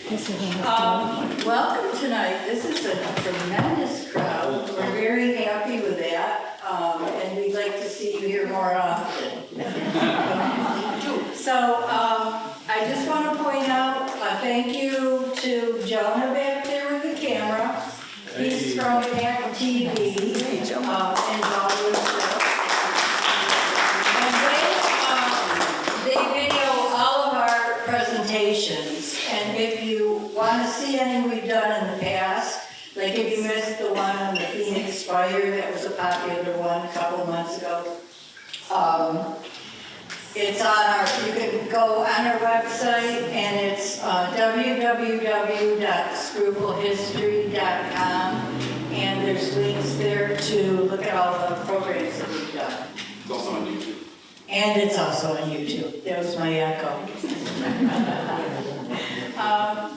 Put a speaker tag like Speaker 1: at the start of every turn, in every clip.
Speaker 1: Welcome tonight. This is a tremendous crowd. We're very happy with that, and we'd like to see you here more often. So I just want to point out a thank you to Jonah back there with the camera. He's from PAC-B, and always they video all of our presentations, and if you want to see any we've done in the past, like if you missed the one on the Phoenix Fire, that was a popular one a couple months ago. It's on you can go on our website, and it's www.schroeppelhistory.com, and there's links there to look at all the programs that we've done.
Speaker 2: It's also on YouTube.
Speaker 1: And it's also on YouTube. That was my echo.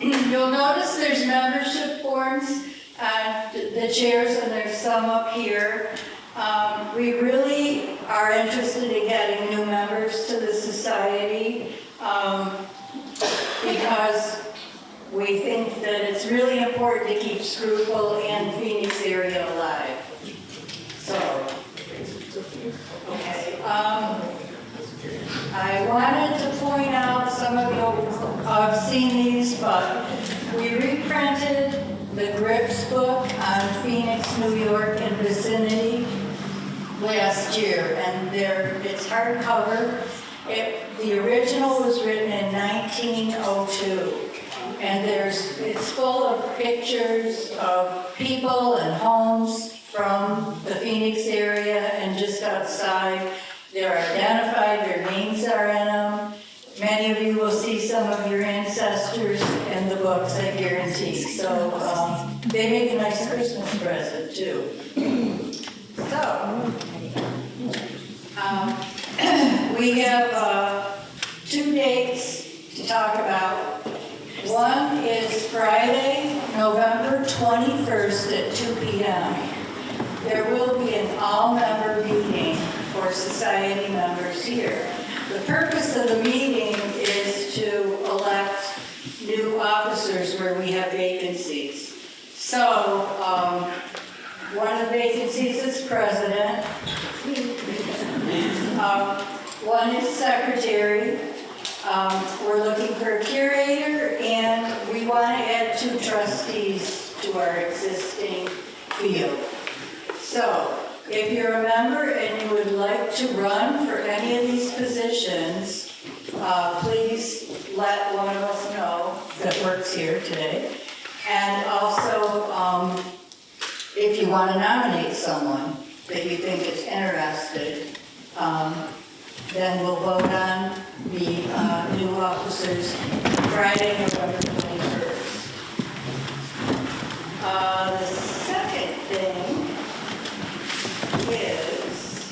Speaker 1: You'll notice there's membership forms on the chairs, and there's some up here. We really are interested in getting new members to the society because we think that it's really important to keep Schroeppel and Phoenix area alive. So, okay. I wanted to point out, some of you have seen these, but we reprinted the Grips book on Phoenix, New York, and vicinity last year, and it's hardcover. The original was written in 1902, and it's full of pictures of people and homes from the Phoenix area and just outside. They're identified, their names are in them. Many of you will see some of your ancestors in the books, I guarantee. So they make a nice Christmas present too. So, we have 2 dates to talk about. One is Friday, November 21st at 2 p.m. There will be an all-member meeting for society members here. The purpose of the meeting is to elect new officers where we have vacancies. So, one of the vacancies is president. One is secretary. We're looking for a curator, and we want to add 2 trustees to our existing field. So, if you're a member and you would like to run for any of these positions, please let one of us know that works here today. And also, if you want to nominate someone that you think is interested, then we'll vote on the new officers Friday, November 21st. The second thing is,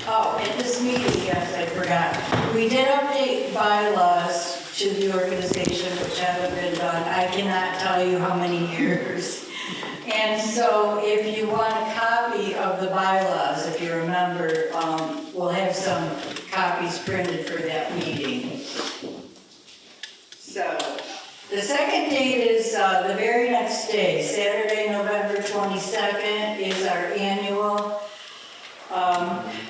Speaker 1: at this meeting, yes, I forgot. We did update bylaws to the organization, which haven't been done. I cannot tell you how many years. And so if you want a copy of the bylaws, if you remember, we'll have some copies printed for that meeting. So, the second date is the very next day, Saturday, November 22nd, is our annual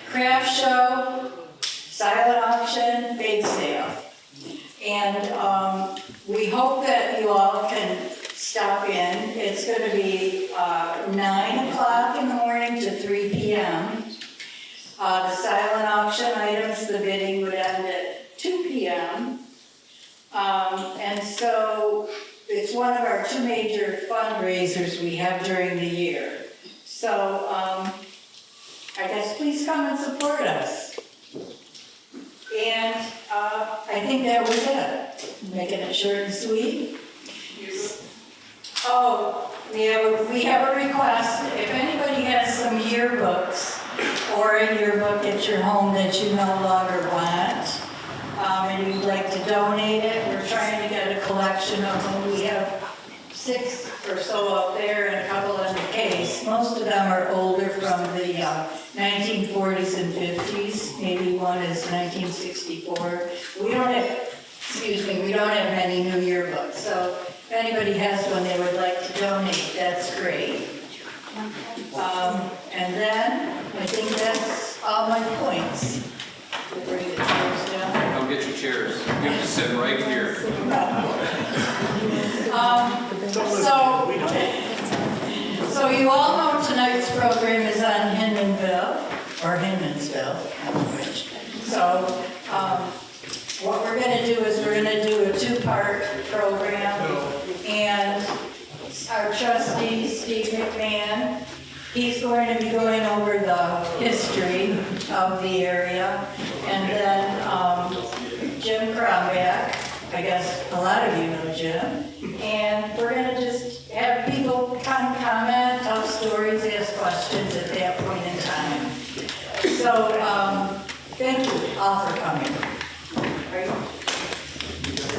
Speaker 1: craft show, silent auction, bake sale. And we hope that you all can stop in. It's going to be 9 o'clock in the morning to 3 p.m. The silent auction items, the bidding would end at 2 p.m. And so it's one of our 2 major fundraisers we have during the year. So I guess please come and support us. And I think that was it. Making it short and sweet. Oh, we have a request. If anybody has some yearbooks or a yearbook at your home that you no longer want, and you'd like to donate it, we're trying to get a collection of them. We have 6 or so up there and a couple in the case. Most of them are older, from the 1940s and 50s. Maybe one is 1964. We don't have excuse me, we don't have many new yearbooks, so if anybody has one they would like to donate, that's great. And then, I think that's all my points. Bring the chairs down.
Speaker 2: Come get your chairs. You have to sit right here.
Speaker 1: So you all know tonight's program is on Hinmanville, or Hinmansville, which. So what we're going to do is we're going to do a two-part program, and our trustee, Steve McMahon, he's going to be going over the history of the area, and then Jim Cromback, I guess a lot of you know Jim, and we're going to just have people come comment, tell stories, ask questions at that point in time. So thank you all for coming. Right?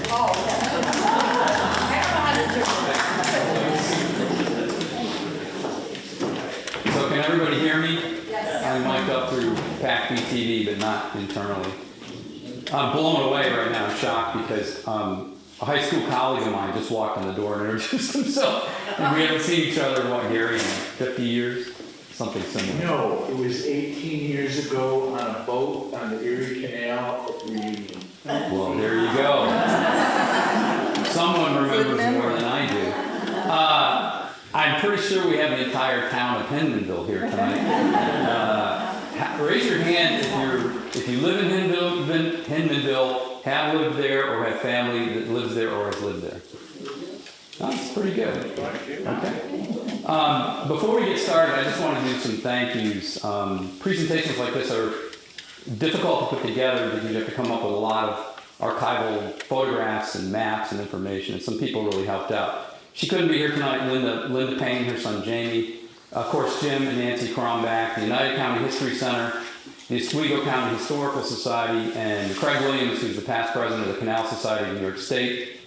Speaker 1: Oh, yeah. I don't know how to do it.
Speaker 3: So can everybody hear me?
Speaker 1: Yes.
Speaker 3: I'm mic'd up through PAC-B TV, but not internally. I'm blown away right now, I'm shocked, because a high school colleague of mine just walked in the door and introduced himself. And we haven't seen each other, what, Gary, in 50 years? Something similar.
Speaker 4: No, it was 18 years ago on a boat on the Erie Canal at Reunion.
Speaker 3: Well, there you go. Someone remembers more than I do. I'm pretty sure we have the entire town of Hinmanville here tonight. Raise your hand if you live in Hinmanville, have lived there, or have family that lives there or has lived there. That's pretty good. Okay. Before we get started, I just want to do some thank yous. Presentations like this are difficult to put together because you have to come up with a lot of archival photographs and maps and information, and some people really helped out. She couldn't be here tonight. Linda Payne, her son Jamie, of course Jim and Nancy Cromback, the United County History Center, the Oswego County Historical Society, and Craig Williams, who's the past president of the Canal Society of New York State,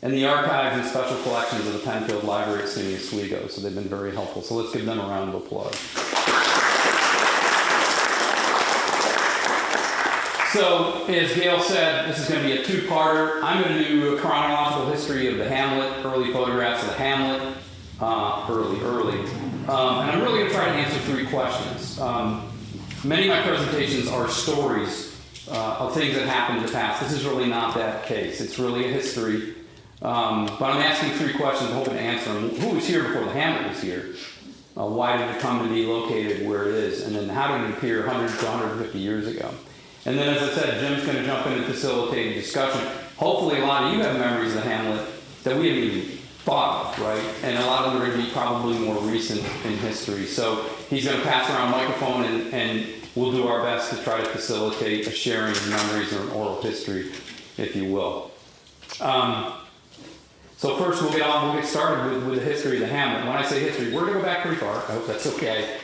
Speaker 3: and the archives and special collections of the Penfield Library at SUNY Oswego. So they've been very helpful. So let's give them a round of applause. So, as Gail said, this is going to be a two-parter. I'm going to do a chronological history of the Hamlet, early photographs of the Hamlet, early. And I'm really going to try to answer three questions. Many of my presentations are stories of things that happened in the past. This is really not that case. It's really a history. But I'm asking three questions, hoping to answer them. Who was here before the Hamlet was here? Why did it come to be located where it is? And then how did it appear 100 to 150 years ago? And then, as I said, Jim's going to jump in and facilitate a discussion. Hopefully a lot of you have memories of the Hamlet that we haven't even thought of, right? And a lot of them are going to be probably more recent in history. So he's going to pass around a microphone, and we'll do our best to try to facilitate a sharing of memories or an oral history, if you will. So first we'll get started with the history of the Hamlet. When I say history, we're going to go back pretty far. I hope that's okay.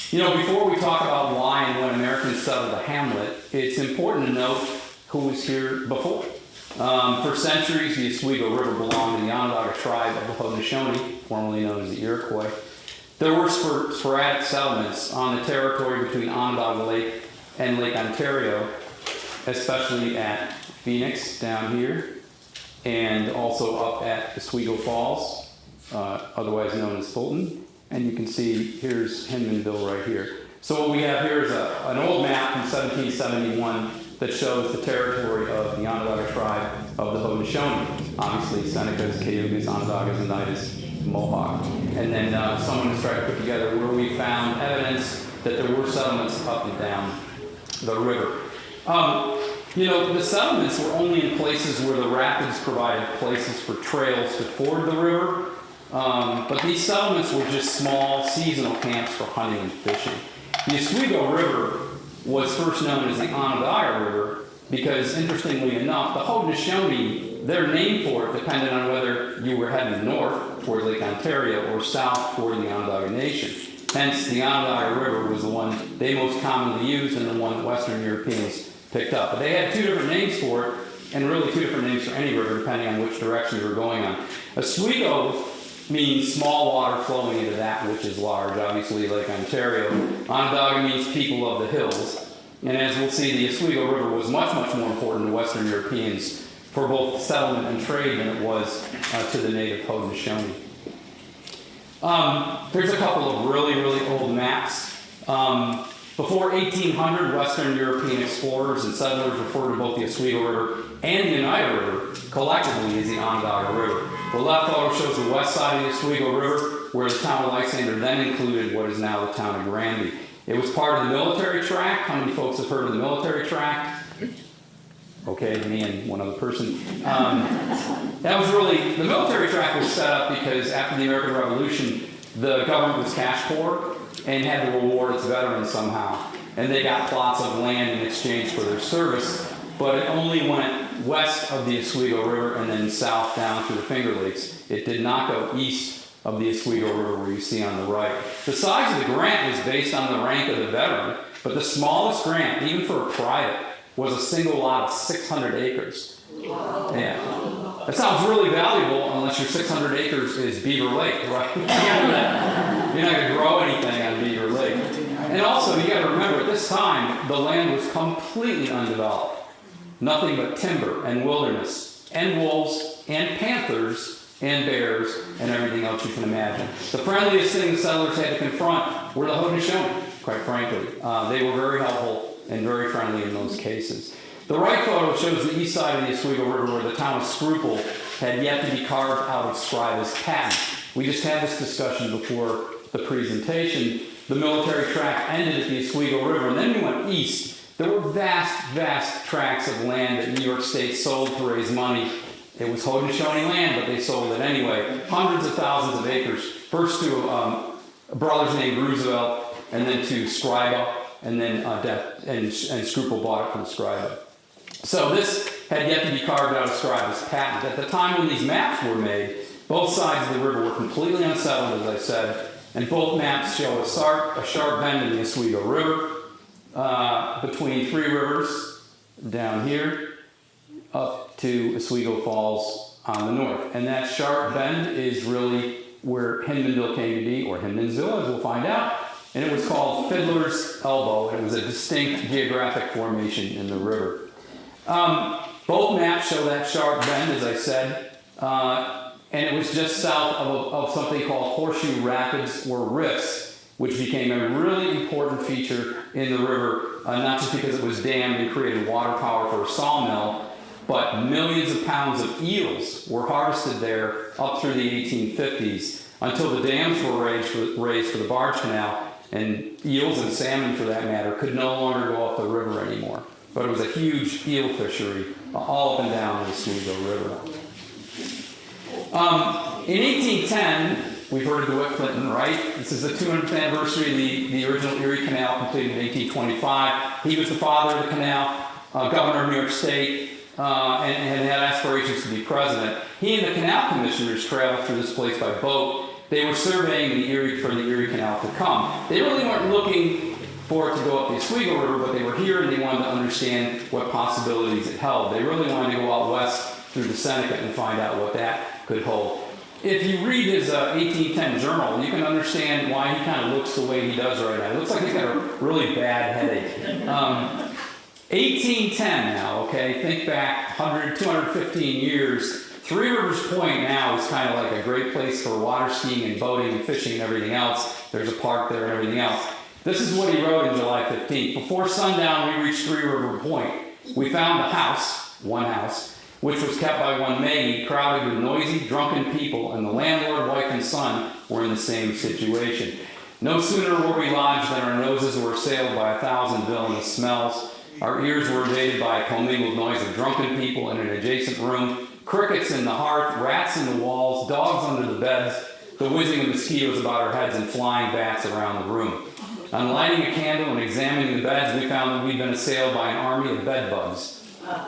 Speaker 3: Before we talk about why and when Americans settled the Hamlet, it's important to note who was here before. For centuries, the Oswego River belonged to the Onondaga tribe of the Haudenosaunee, formerly known as the Iroquois. There were sporadic settlements on the territory between Onondaga Lake and Lake Ontario, especially at Phoenix down here, and also up at Oswego Falls, otherwise known as Fulton. And you can see here's Hinmanville right here. So what we have here is an old map from 1771 that shows the territory of the Onondaga tribe of the Haudenosaunee. Obviously, Senecas, Cayugas, Onondagas, Oneidas, Mohawk. And then someone has tried to put together where we found evidence that there were settlements up and down the river. The settlements were only in places where the rapids provided places for trails to ford the river. But these settlements were just small seasonal camps for hunting and fishing. The Oswego River was first known as the Onondaga River because, interestingly enough, the Haudenosaunee, their name for it depended on whether you were heading north toward Lake Ontario or south toward the Onondaga Nation. Hence, the Onondaga River was the one they most commonly used and the one that Western Europeans picked up. But they had two different names for it, and really two different names for any river depending on which direction you were going on. Oswego means small water flowing into that which is large, obviously Lake Ontario. Onondaga means people of the hills. And as we'll see, the Oswego River was much, much more important to Western Europeans for both settlement and trade than it was to the native Haudenosaunee. Here's a couple of really, really old maps. Before 1800, Western European explorers and settlers referred to both the Oswego River and the Oneida River collectively as the Onondaga River. The left photo shows the west side of the Oswego River, where the town of Lysander then included what is now the town of Granby. It was part of the military tract. How many folks have heard of the military tract? Okay, me and one other person. That was really, the military tract was set up because after the American Revolution, the government was cash poor and had to reward its veterans somehow. And they got plots of land in exchange for their service, but it only went west of the Oswego River and then south down through the Finger Lakes. It did not go east of the Oswego River where you see on the right. The size of the grant was based on the rank of the veteran, but the smallest grant, even for a private, was a single lot of 600 acres. Yeah. That sounds really valuable unless your 600 acres is Beaver Lake, right? You're not going to grow anything on Beaver Lake. And also, you got to remember, at this time, the land was completely undeveloped. Nothing but timber and wilderness, and wolves, and panthers, and bears, and everything else you can imagine. The friendliest thing the settlers had to confront were the Haudenosaunee, quite frankly. They were very helpful and very friendly in those cases. The right photo shows the east side of the Oswego River where the town of Schroeppel had yet to be carved out of Scriba's patent. We just had this discussion before the presentation. The military tract ended at the Oswego River, and then we went east. There were vast, vast tracts of land that New York State sold to raise money. It was Haudenosaunee land, but they sold it anyway. Hundreds of thousands of acres. First to brothers named Roosevelt, and then to Schroeppel, and then and Schroeppel bought it from Schroeppel. So this had yet to be carved out of Scriba's patent. At the time when these maps were made, both sides of the river were completely unsettled, as I said, and both maps show a sharp bend in the Oswego River between three rivers down here up to Oswego Falls on the north. And that sharp bend is really where Hinmanville came to be, or Hinmansville, as we'll find out. And it was called Fiddler's Elbow. It was a distinct geographic formation in the river. Both maps show that sharp bend, as I said, and it was just south of something called Horseshoe Rapids, or rifts, which became a really important feature in the river, not just because it was dammed and created water power for a sawmill, but millions of pounds of eels were harvested there up through the 1850s until the dams were raised for the barge canal, and eels and salmon, for that matter, could no longer go up the river anymore. But it was a huge eel fishery all up and down the Oswego River. In 1810, we've heard of DeWitt Clinton, right? This is the 200th anniversary of the original Erie Canal, completed in 1825. He was the father of the canal, governor of New York State, and had aspirations to be president. He and the canal commissioners traveled through this place by boat. They were surveying the Erie Canal to come. They really weren't looking for it to go up the Oswego River, but they were here and they wanted to understand what possibilities it held. They really wanted to go out west through the Seneca and find out what that could hold. If you read his 1810 journal, you can understand why he kind of looks the way he does right now. It looks like he's got a really bad headache. 1810 now, okay? Think back 100, 215 years. Three Rivers Point now is kind of like a great place for water skiing and boating and fishing and everything else. There's a park there and everything else. This is what he wrote in July 15th. Before sundown, we reached Three River Point. We found a house, one house, which was kept by one Maggie, crowded with noisy, drunken people, and the landlord, wife, and son were in the same situation. No sooner were we lodged than our noses were assailed by 1,000 villainous smells. Our ears were invaded by a commingled noise of drunken people in an adjacent room, crickets in the hearth, rats in the walls, dogs under the beds, the whizzing of mosquitoes about our heads, and flying bats around the room. On lighting a candle and examining the beds, we found that we'd been assailed by an army of bedbugs,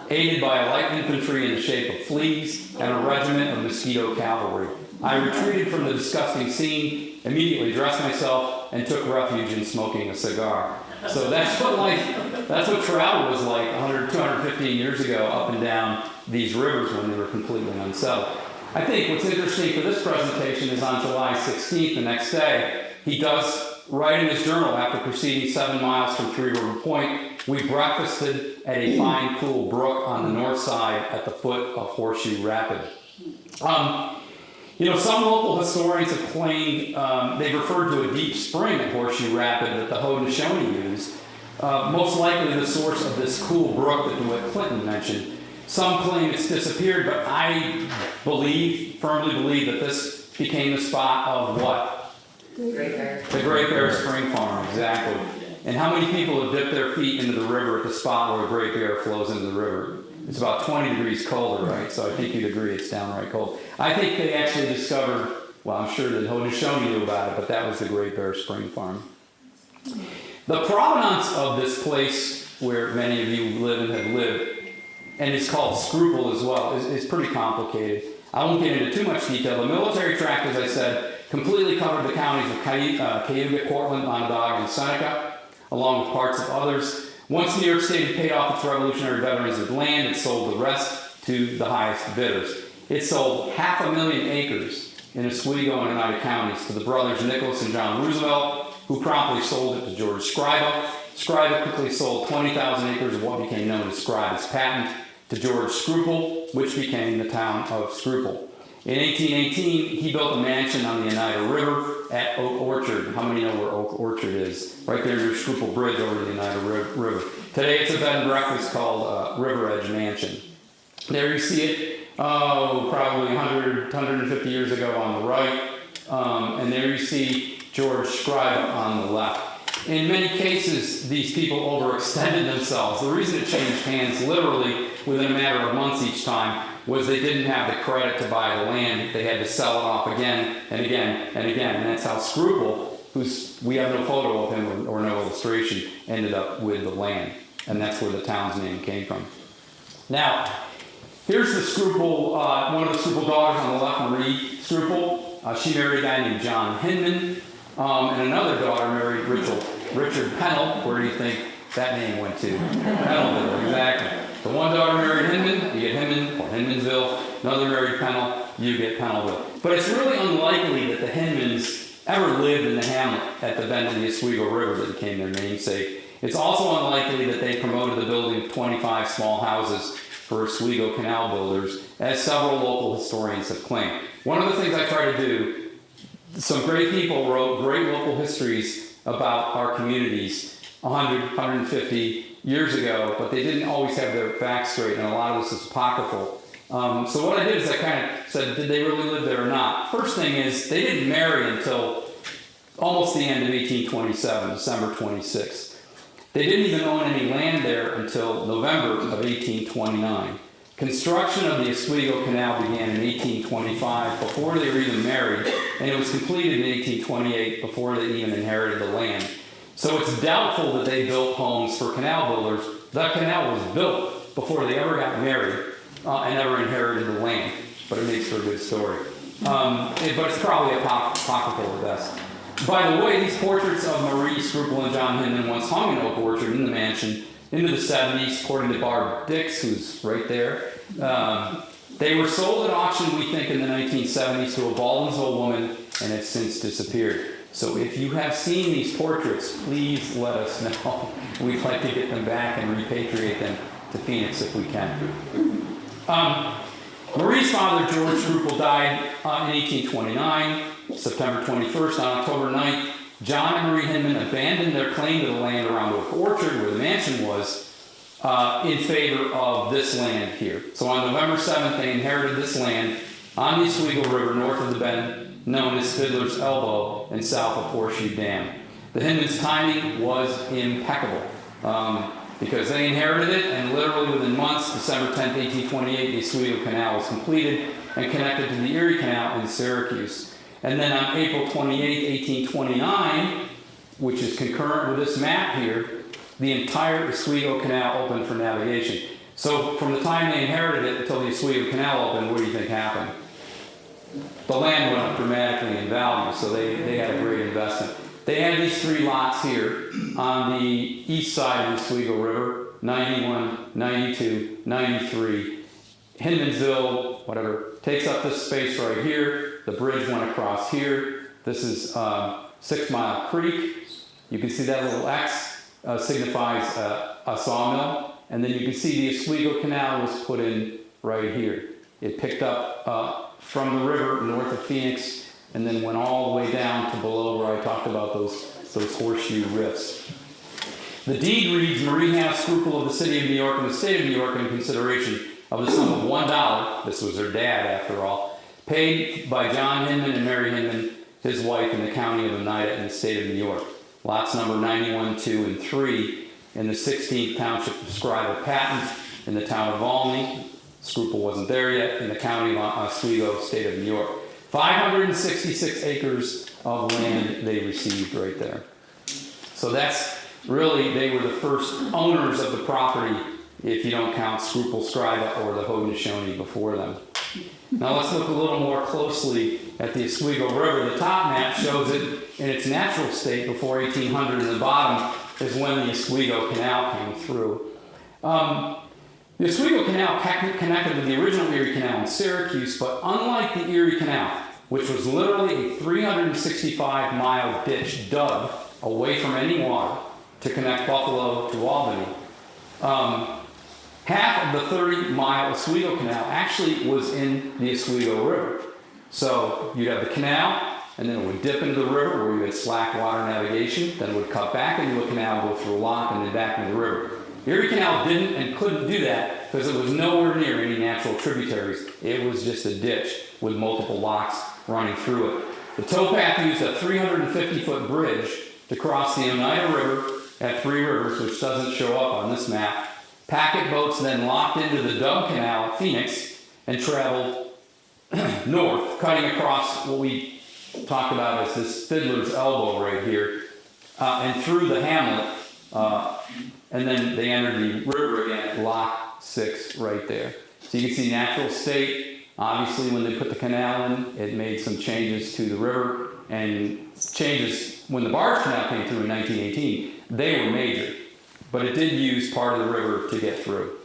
Speaker 3: aided by a light infantry in the shape of fleas and a regiment of mosquito cavalry. I retreated from the disgusting scene, immediately dressed myself, and took refuge in smoking a cigar. So that's what travel was like 100, 215 years ago up and down these rivers when they were completely unsettled. I think what's interesting for this presentation is on July 16th, the next day, he does write in his journal after proceeding 7 miles from Three River Point, we breakfasted at a fine, cool brook on the north side at the foot of Horseshoe Rapid. You know, some local historians have claimed, they've referred to a deep spring at Horseshoe Rapid that the Haudenosaunee used, most likely the source of this cool brook that DeWitt Clinton mentioned. Some claim it's disappeared, but I firmly believe that this became the spot of what?
Speaker 5: Great Bear.
Speaker 3: The Great Bear Spring Farm, exactly. And how many people have dipped their feet into the river at the spot where a Great Bear flows into the river? It's about 20 degrees colder, right? So I think you'd agree it's downright cold. I think they actually discovered, well, I'm sure that Haudenosaunee knew about it, but that was the Great Bear Spring Farm. The provenance of this place where many of you live and have lived, and it's called Schroeppel as well, is pretty complicated. I won't get into too much detail. The military tract, as I said, completely covered the counties of Cayuga, Cortland, Onondaga, and Seneca, along with parts of others. Once New York State had paid off its Revolutionary veterans of land, it sold the rest to the highest bidders. It sold 500,000 acres in Oswego and Oneida counties to the brothers Nicholas and John Roosevelt, who promptly sold it to George Schroeppel. Schroeppel quickly sold 20,000 acres of what became known as Schroeppel's patent to George Schroeppel, which became the town of Schroeppel. In 1818, he built a mansion on the Oneida River at Oak Orchard. How many know where Oak Orchard is? Right there near Schroeppel Bridge over the Oneida River. Today it's a bed and breakfast called River Edge Mansion. There you see it, probably 100, 150 years ago on the right. And there you see George Schroeppel on the left. In many cases, these people overextended themselves. The reason it changed hands literally within a matter of months each time was they didn't have the credit to buy the land. They had to sell it off again and again and again. And that's how Schroeppel, we have no photo of him or no illustration, ended up with the land. And that's where the town's name came from. Now, here's the Schroeppel, one of the Schroeppel daughters on the left, Marie Schroeppel. She married a guy named John Hinman. And another daughter married Richard Pennell. Where do you think that name went to? Pennellville, exactly. The one daughter married Hinman, you get Hinman or Hinmansville. Another married Pennell, you get Pennellville. But it's really unlikely that the Hinmans ever lived in the hamlet at the bend of the Oswego River that became their namesake. It's also unlikely that they promoted the building of 25 small houses for Oswego Canal builders, as several local historians have claimed. One of the things I try to do, some great people wrote great local histories about our communities 100, 150 years ago, but they didn't always have their facts straight, and a lot of this is apocryphal. So what I did is I kind of said, did they really live there or not? First thing is, they didn't marry until almost the end of 1827, December 26th. They didn't even own any land there until November of 1829. Construction of the Oswego Canal began in 1825, before they were even married, and it was completed in 1828, before they even inherited the land. So it's doubtful that they built homes for canal builders. That canal was built before they ever got married and ever inherited the land, but it makes for a good story. But it's probably apocryphal at best. By the way, these portraits of Marie Schroeppel and John Hinman once hung in Oak Orchard in the mansion into the 70s, according to Barb Dix, who's right there. They were sold at auction, we think, in the 1970s to a Baldwinsville woman, and have since disappeared. So if you have seen these portraits, please let us know. We'd like to get them back and repatriate them to Phoenix if we can. Marie's father, George Schroeppel, died in 1829, September 21st. On October 9th, John and Marie Hinman abandoned their claim to the land around Oak Orchard, where the mansion was, in favor of this land here. So on November 7th, they inherited this land on the Oswego River, north of the bend, known as Fiddler's Elbow, and south of Horseshoe Dam. The Hinman's timing was impeccable, because they inherited it, and literally within months, December 10th, 1828, the Oswego Canal was completed and connected to the Erie Canal in Syracuse. And then on April 28, 1829, which is concurrent with this map here, the entire Oswego Canal opened for navigation. So from the time they inherited it until the Oswego Canal opened, what do you think happened? The land went up dramatically in value, so they had a great investment. They had these three lots here on the east side of the Oswego River, 91, 92, 93. Hinmansville, whatever, takes up this space right here. The bridge went across here. This is 6 Mile Creek. You can see that little X signifies a sawmill, and then you can see the Oswego Canal was put in right here. It picked up from the river north of Phoenix, and then went all the way down to below where I talked about those horseshoe rifts. The deed reads, Marie House Schroeppel of the City of New York and the State of New York in consideration of the sum of $1, this was her dad after all, paid by John Hinman and Mary Hinman, his wife, in the county of Oneida in the state of New York. Lots number 91, 2, and 3 in the 16th Township of Schroeppel Patent in the town of Valmy. Schroeppel wasn't there yet, in the county of Oswego, state of New York. 566 acres of land they received right there. So that's really, they were the first owners of the property, if you don't count Schroeppel, Schroeppel, or the Haudenosaunee before them. Now let's look a little more closely at the Oswego River. The top map shows it in its natural state before 1800, and the bottom is when the Oswego Canal came through. The Oswego Canal connected with the original Erie Canal in Syracuse, but unlike the Erie Canal, which was literally a 365-mile ditch dug away from any water to connect Buffalo to Albany, half of the 30-mile Oswego Canal actually was in the Oswego River. So you'd have the canal, and then it would dip into the river where you had slack water navigation, then it would cut back into a canal, go through a lock, and then back into the river. The Erie Canal didn't and couldn't do that because it was nowhere near any natural tributaries. It was just a ditch with multiple locks running through it. The towpath used a 350-foot bridge to cross the Oneida River at Three Rivers, which doesn't show up on this map. Packet boats then locked into the Dub Canal at Phoenix and traveled north, cutting across what we talked about as this Fiddler's Elbow right here, and through the hamlet, and then they entered the river again at Lock 6 right there. So you can see natural state. Obviously, when they put the canal in, it made some changes to the river, and changes when the barge canal came through in 1918, they were major. But it did use part of the river to get through.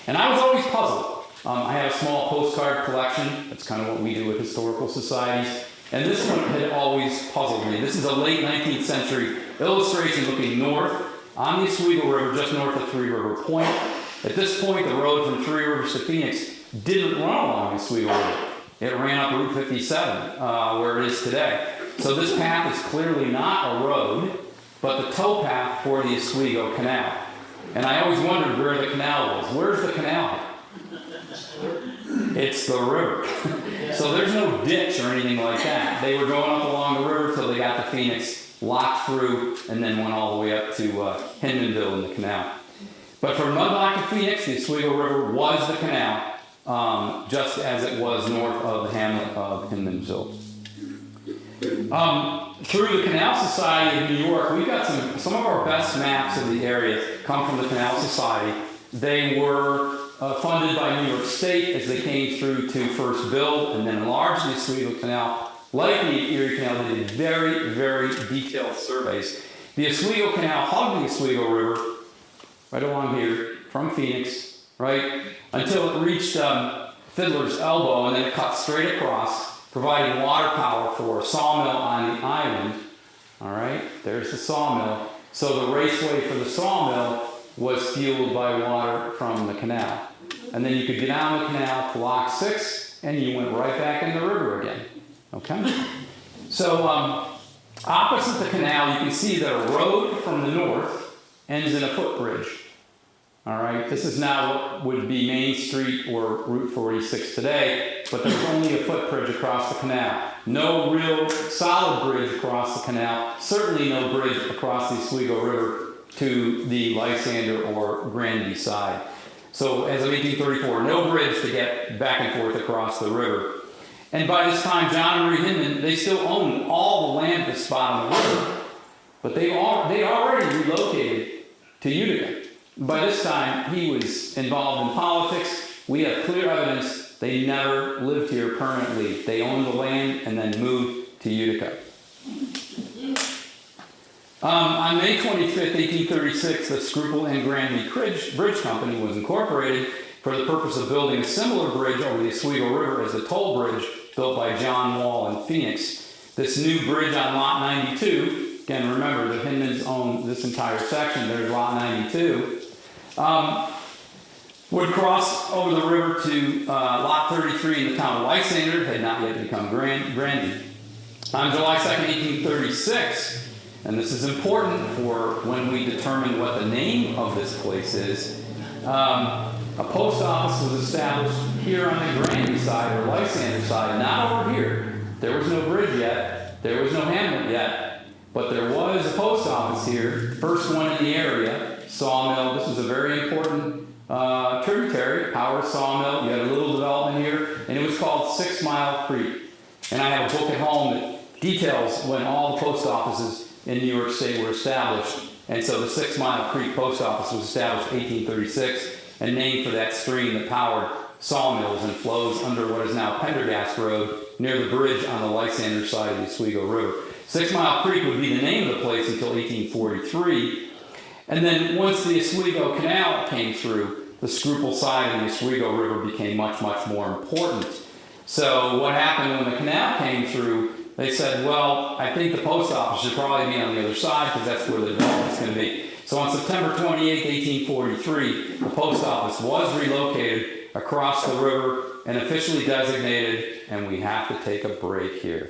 Speaker 3: And I was always puzzled. I had a small postcard collection. That's kind of what we do with historical societies. And this one had always puzzled me. This is a late 19th century illustration looking north on the Oswego River, just north of Three River Point. At this point, the road from Three Rivers to Phoenix didn't run along the Oswego River. It ran up Route 57, where it is today. So this path is clearly not a road, but the towpath for the Oswego Canal. And I always wondered where the canal was. Where's the canal? It's the river. So there's no ditch or anything like that. They were going up along the river till they got to Phoenix, locked through, and then went all the way up to Hinmanville in the canal. But from Mudlock to Phoenix, the Oswego River was the canal, just as it was north of the hamlet of Hinmanville. Through the Canal Society of New York, we've got some of our best maps of the area come from the Canal Society. They were funded by New York State as they came through to first build and then enlarge the Oswego Canal. Like the Erie Canal, they did very, very detailed surveys. The Oswego Canal hugged the Oswego River right along here from Phoenix, right, until it reached Fiddler's Elbow, and then it cut straight across, providing water power for a sawmill on the island. All right, there's the sawmill. So the raceway for the sawmill was fueled by water from the canal. And then you could get down the canal to Lock 6, and you went right back in the river again. Okay? So opposite the canal, you can see that a road from the north ends in a footbridge. All right? This is now what would be Main Street or Route 46 today, but there's only a footbridge across the canal. No real solid bridge across the canal, certainly no bridge across the Oswego River to the Lysander or Granby side. So as of 1834, no bridge to get back and forth across the river. And by this time, John and Marie Hinman, they still owned all the land at this spot on the river, but they already relocated to Utica. By this time, he was involved in politics. We have clear evidence they never lived here permanently. They owned the land and then moved to Utica. On May 25th, 1836, the Schroeppel and Granby Bridge Company was incorporated for the purpose of building a similar bridge over the Oswego River as the toll bridge built by John Wall in Phoenix. This new bridge on Lot 92 again, remember the Hinmans own this entire section. There's lot 92. Would cross over the river to lot 33 in the town of Lysander, had not yet become Granby. On July 2nd, 1836, and this is important for when we determine what the name of this place is, a post office was established here on the Granby side or Lysander side, not over here. There was no bridge yet, there was no hamlet yet, but there was a post office here, first one in the area, sawmill. This was a very important tributary, Power Sawmill. You had a little development here, and it was called 6 Mile Creek. And I have a book at home that details when all the post offices in New York State were established. And so the 6 Mile Creek Post Office was established in 1836 and named for that stream that powered sawmills and flows under what is now Pendergast Road near the bridge on the Lysander side of the Oswego River. 6 Mile Creek would be the name of the place until 1843. And then once the Oswego Canal came through, the Schroeppel side of the Oswego River became much, much more important. So what happened when the canal came through, they said, well, I think the post office should probably be on the other side because that's where the development's going to be. So on September 28, 1843, the post office was relocated across the river and officially designated, and we have to take a break here.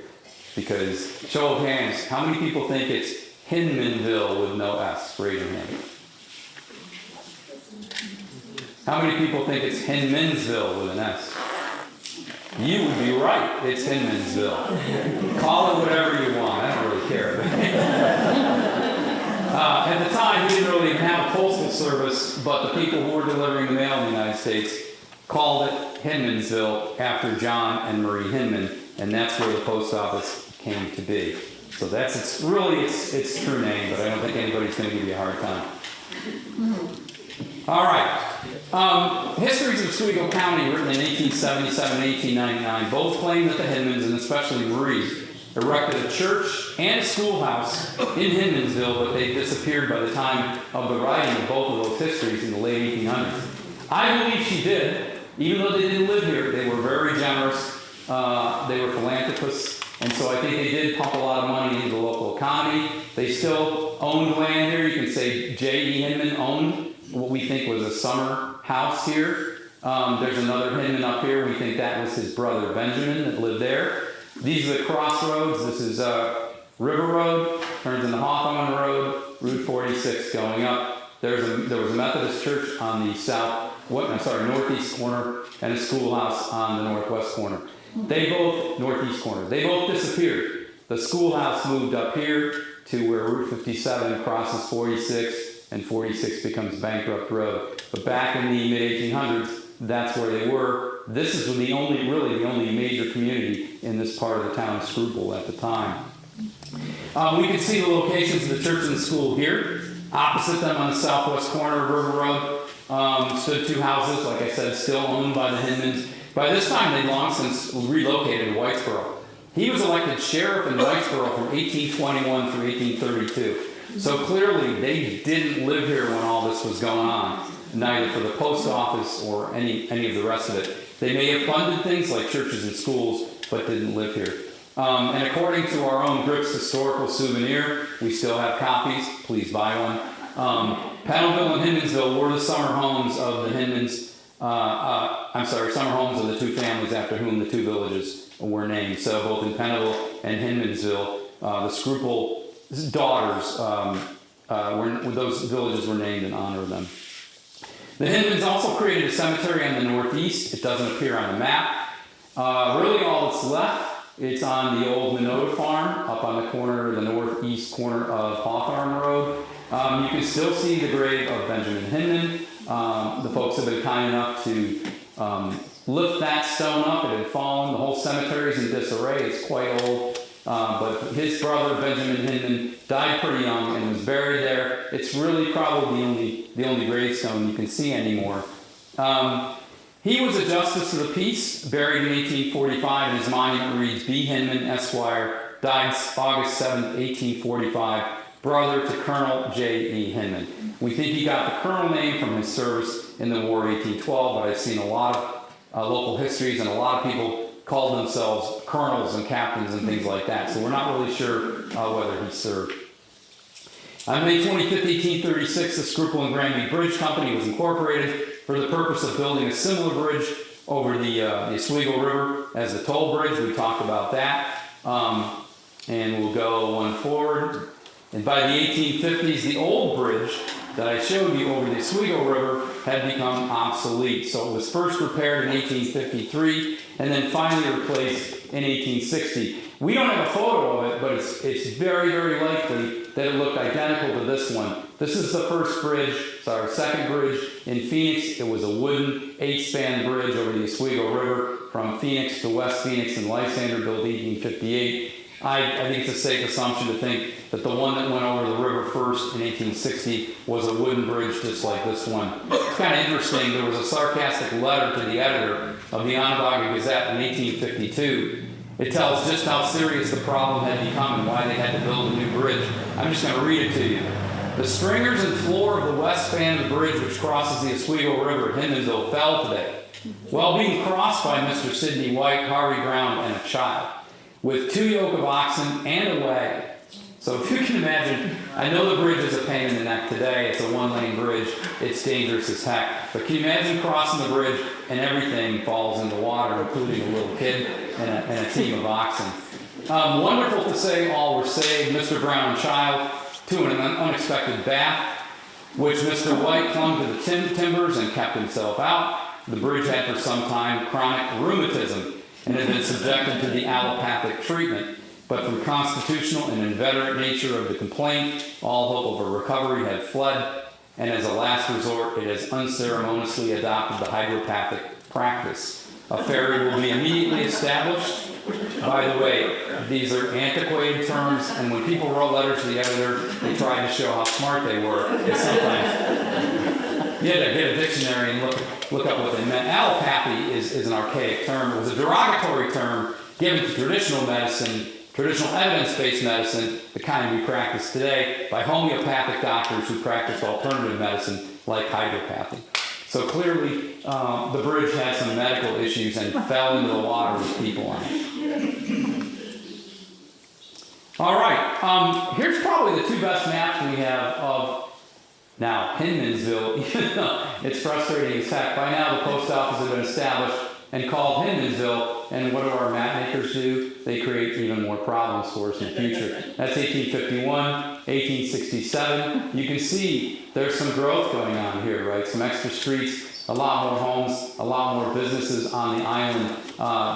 Speaker 3: Because, show of hands, how many people think it's Hinmanville with no S? Raise your hand. How many people think it's Hinmansville with an S? You would be right. It's Hinmansville. Call it whatever you want. I don't really care. At the time, we didn't really even have a postal service, but the people who were delivering the mail in the United States called it Hinmansville after John and Marie Hinman, and that's where the post office came to be. So that's its true name, but I don't think anybody's going to give you a hard time. All right. Histories of Oswego County, written in 1877 and 1899, both claim that the Hinmans, and especially Marie, erected a church and a schoolhouse in Hinmansville, but they disappeared by the time of the writing of both of those histories in the late 1800s. I believe she did, even though they didn't live here. They were very generous. They were philanthropists. And so I think they did pump a lot of money into the local economy. They still owned land here. You can say J.E. Hinman owned what we think was a summer house here. There's another Hinman up here. We think that was his brother Benjamin that lived there. These are the crossroads. This is River Road, turns into Hawthorne Road, Route 46 going up. There was a Methodist church on the northeast corner, and a schoolhouse on the northwest corner. Northeast corner. They both disappeared. The schoolhouse moved up here to where Route 57 crosses 46, and 46 becomes Bankrupt Road. But back in the mid-1800s, that's where they were. This is really the only major community in this part of the town of Schroeppel at the time. We can see the locations of the church and the school here. Opposite them on the southwest corner of River Road stood two houses, like I said, still owned by the Hinmans. By this time, they'd long since relocated to Whitesboro. He was elected sheriff in Whitesboro from 1821 through 1832. So clearly, they didn't live here when all this was going on, neither for the post office or any of the rest of it. They may have funded things like churches and schools, but didn't live here. And according to our own Grips Historical Souvenir, we still have copies. Please buy one. Pennellville and Hinmansville were the summer homes of the Hinmans. Summer homes of the two families after whom the two villages were named. So both in Pennellville and Hinmansville, the Schroeppel daughters, those villages were named in honor of them. The Hinmans also created a cemetery on the northeast. It doesn't appear on the map. Really all that's left, it's on the old Minota farm up on the northeast corner of Hawthorne Road. You can still see the grave of Benjamin Hinman. The folks have been kind enough to lift that stone up. It had fallen. The whole cemetery is in disarray. It's quite old. But his brother, Benjamin Hinman, died pretty young and was buried there. It's really probably the only gravestone you can see anymore. He was a justice of the peace, buried in 1845, and his monument reads, B. Hinman, Esquire, died August 7, 1845, brother to Colonel J.E. Hinman. We think he got the colonel name from his service in the War of 1812, but I've seen a lot of local histories, and a lot of people called themselves colonels and captains and things like that. So we're not really sure whether he served. On May 25th, 1836, the Schroeppel and Granby Bridge Company was incorporated for the purpose of building a similar bridge over the Oswego River as the toll bridge. We talked about that. And we'll go one forward. And by the 1850s, the old bridge that I showed you over the Oswego River had become obsolete. So it was first repaired in 1853 and then finally replaced in 1860. We don't have a photo of it, but it's very, very likely that it looked identical to this one. This is the first bridge, second bridge in Phoenix. It was a wooden 8-span bridge over the Oswego River from Phoenix to West Phoenix and Lysander, built 1858. I think it's a safe assumption to think that the one that went over the river first in 1860 was a wooden bridge just like this one. It's kind of interesting. There was a sarcastic letter to the editor of the Onondaga Gazette in 1852. It tells just how serious the problem had become and why they had to build a new bridge. I'm just going to read it to you. The stringers and floor of the west span of the bridge which crosses the Oswego River at Hinmansville fell today, while being crossed by Mr. Sidney White, Harvey Brown, and a child, with 2 yoke of oxen and a wagon. So if you can imagine, I know the bridge is a pain in the neck today. It's a 1-lane bridge. It's dangerous as heck. But can you imagine crossing the bridge and everything falls into water, including a little kid and a team of oxen? Wonderful to say all were saved, Mr. Brown and child, to an unexpected bath, which Mr. White clung to the timbers and kept himself out. The bridge had for some time chronic rheumatism and had been subjected to the allopathic treatment. But from constitutional and inveterate nature of the complaint, all hope of a recovery had fled, and as a last resort, it has unceremoniously adopted the hydropathic practice. A ferry will be immediately established. By the way, these are antiquated terms, and when people wrote letters to the editor, they tried to show how smart they were. And sometimes you had to get a dictionary and look up what they meant. Allopathy is an archaic term. It was a derogatory term given to traditional medicine, traditional evidence-based medicine, the kind we practice today, by homeopathic doctors who practiced alternative medicine like hydropathy. So clearly, the bridge had some medical issues and fell into the water with people on it. All right, here's probably the 2 best maps we have of now Hinmansville. Even though it's frustrating as heck, by now the post office has been established and called Hinmansville, and what do our map makers do? They create even more problems for us in the future. That's 1851, 1867. You can see there's some growth going on here, right? Some extra streets, a lot more homes, a lot more businesses on the island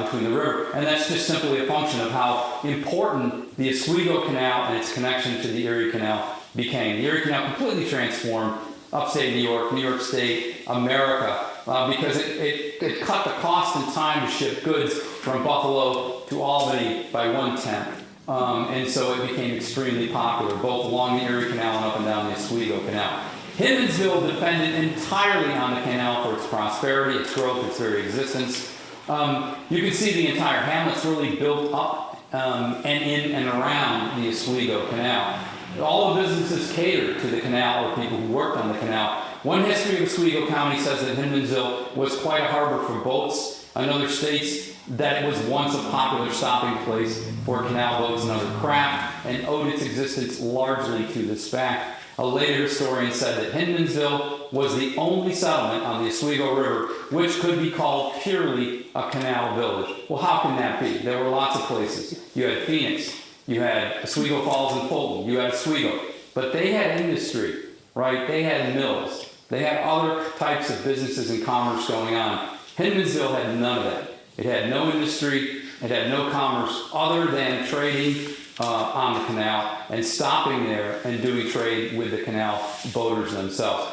Speaker 3: between the river. And that's just simply a function of how important the Oswego Canal and its connection to the Erie Canal became. The Erie Canal completely transformed upstate New York State, America, because it cut the cost and time to ship goods from Buffalo to Albany by 1/10. And so it became extremely popular, both along the Erie Canal and up and down the Oswego Canal. Hinmansville depended entirely on the canal for its prosperity, its growth, its very existence. You can see the entire hamlet's really built up and in and around the Oswego Canal. All the businesses catered to the canal or people who worked on the canal. One history of Oswego County says that Hinmansville was quite a harbor for boats. Another states that it was once a popular stopping place for canal boats and other craft, and owed its existence largely to this fact. A later historian said that Hinmansville was the only settlement on the Oswego River which could be called purely a canal village. Well, how can that be? There were lots of places. You had Phoenix, you had Oswego Falls and Fulton, you had Oswego, but they had industry, right? They had mills. They had other types of businesses and commerce going on. Hinmansville had none of that. It had no industry, it had no commerce other than trading on the canal and stopping there and doing trade with the canal boaters themselves.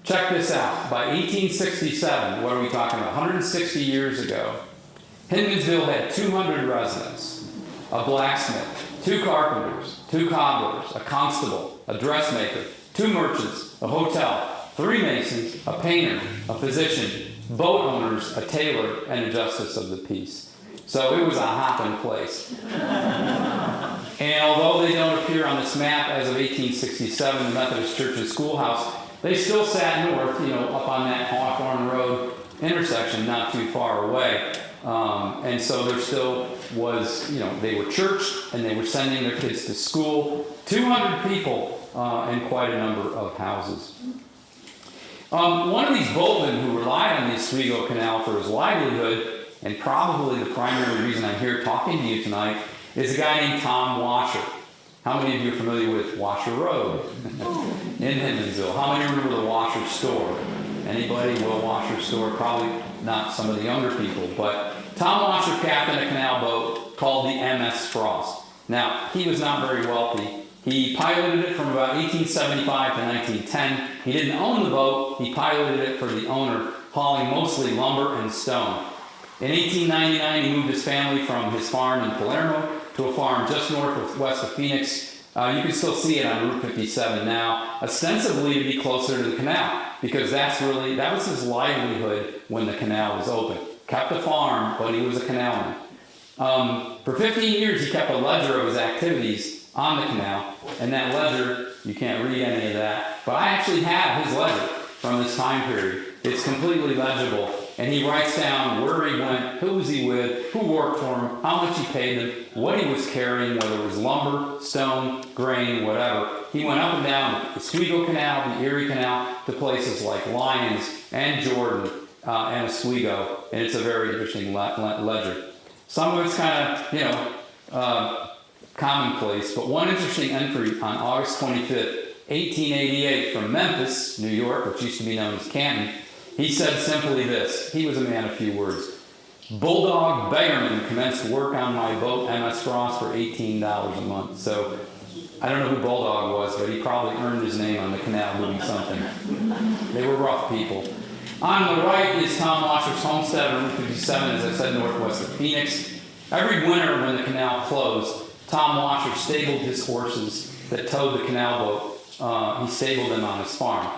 Speaker 3: Check this out. By 1867, what are we talking about? 160 years ago, Hinmansville had 200 residents, a blacksmith, 2 carpenters, 2 cobblers, a constable, a dressmaker, 2 merchants, a hotel, 3 masons, a painter, a physician, boat owners, a tailor, and a justice of the peace. So it was a hopping place. And although they don't appear on this map as of 1867, the Methodist Church and Schoolhouse, they still sat north, up on that Hawthorne Road intersection, not too far away. And so there still was, they were churched and they were sending their kids to school. 200 people and quite a number of houses. One of these boatmen who relied on the Oswego Canal for his livelihood, and probably the primary reason I'm here talking to you tonight, is a guy named Tom Washer. How many of you are familiar with Washer Road in Hinmansville? How many remember the Washer store? Anybody? Will Washer store? Probably not some of the younger people, but Tom Washer captained a canal boat called the MS Frost. Now, he was not very wealthy. He piloted it from about 1875 to 1910. He didn't own the boat. He piloted it for the owner, hauling mostly lumber and stone. In 1899, he moved his family from his farm in Palermo to a farm just northwest of Phoenix. You can still see it on Route 57 now, ostensibly to be closer to the canal, because that was his livelihood when the canal was open. Kept a farm, but he was a canalman. For 15 years, he kept a ledger of his activities on the canal, and that ledger, you can't read any of that, but I actually have his ledger from this time period. It's completely legible, and he writes down where he went, who was he with, who worked for him, how much he paid him, what he was carrying, whether it was lumber, stone, grain, whatever. He went up and down the Oswego Canal, the Erie Canal, to places like Lyons and Jordan and Oswego, and it's a very interesting ledger. Some of it's kind of, commonplace, but one interesting entry on August 25th, 1888, from Memphis, New York, which used to be known as Canton, he said simply this. He was a man of few words. Bulldog Beggarman commenced work on my boat, MS Frost, for $18 a month. So I don't know who Bulldog was, but he probably earned his name on the canal doing something. They were rough people. On the right is Tom Washer's homestead on Route 57, as I said, northwest of Phoenix. Every winter when the canal closed, Tom Washer stabled his horses that towed the canal boat. He stabled them on his farm.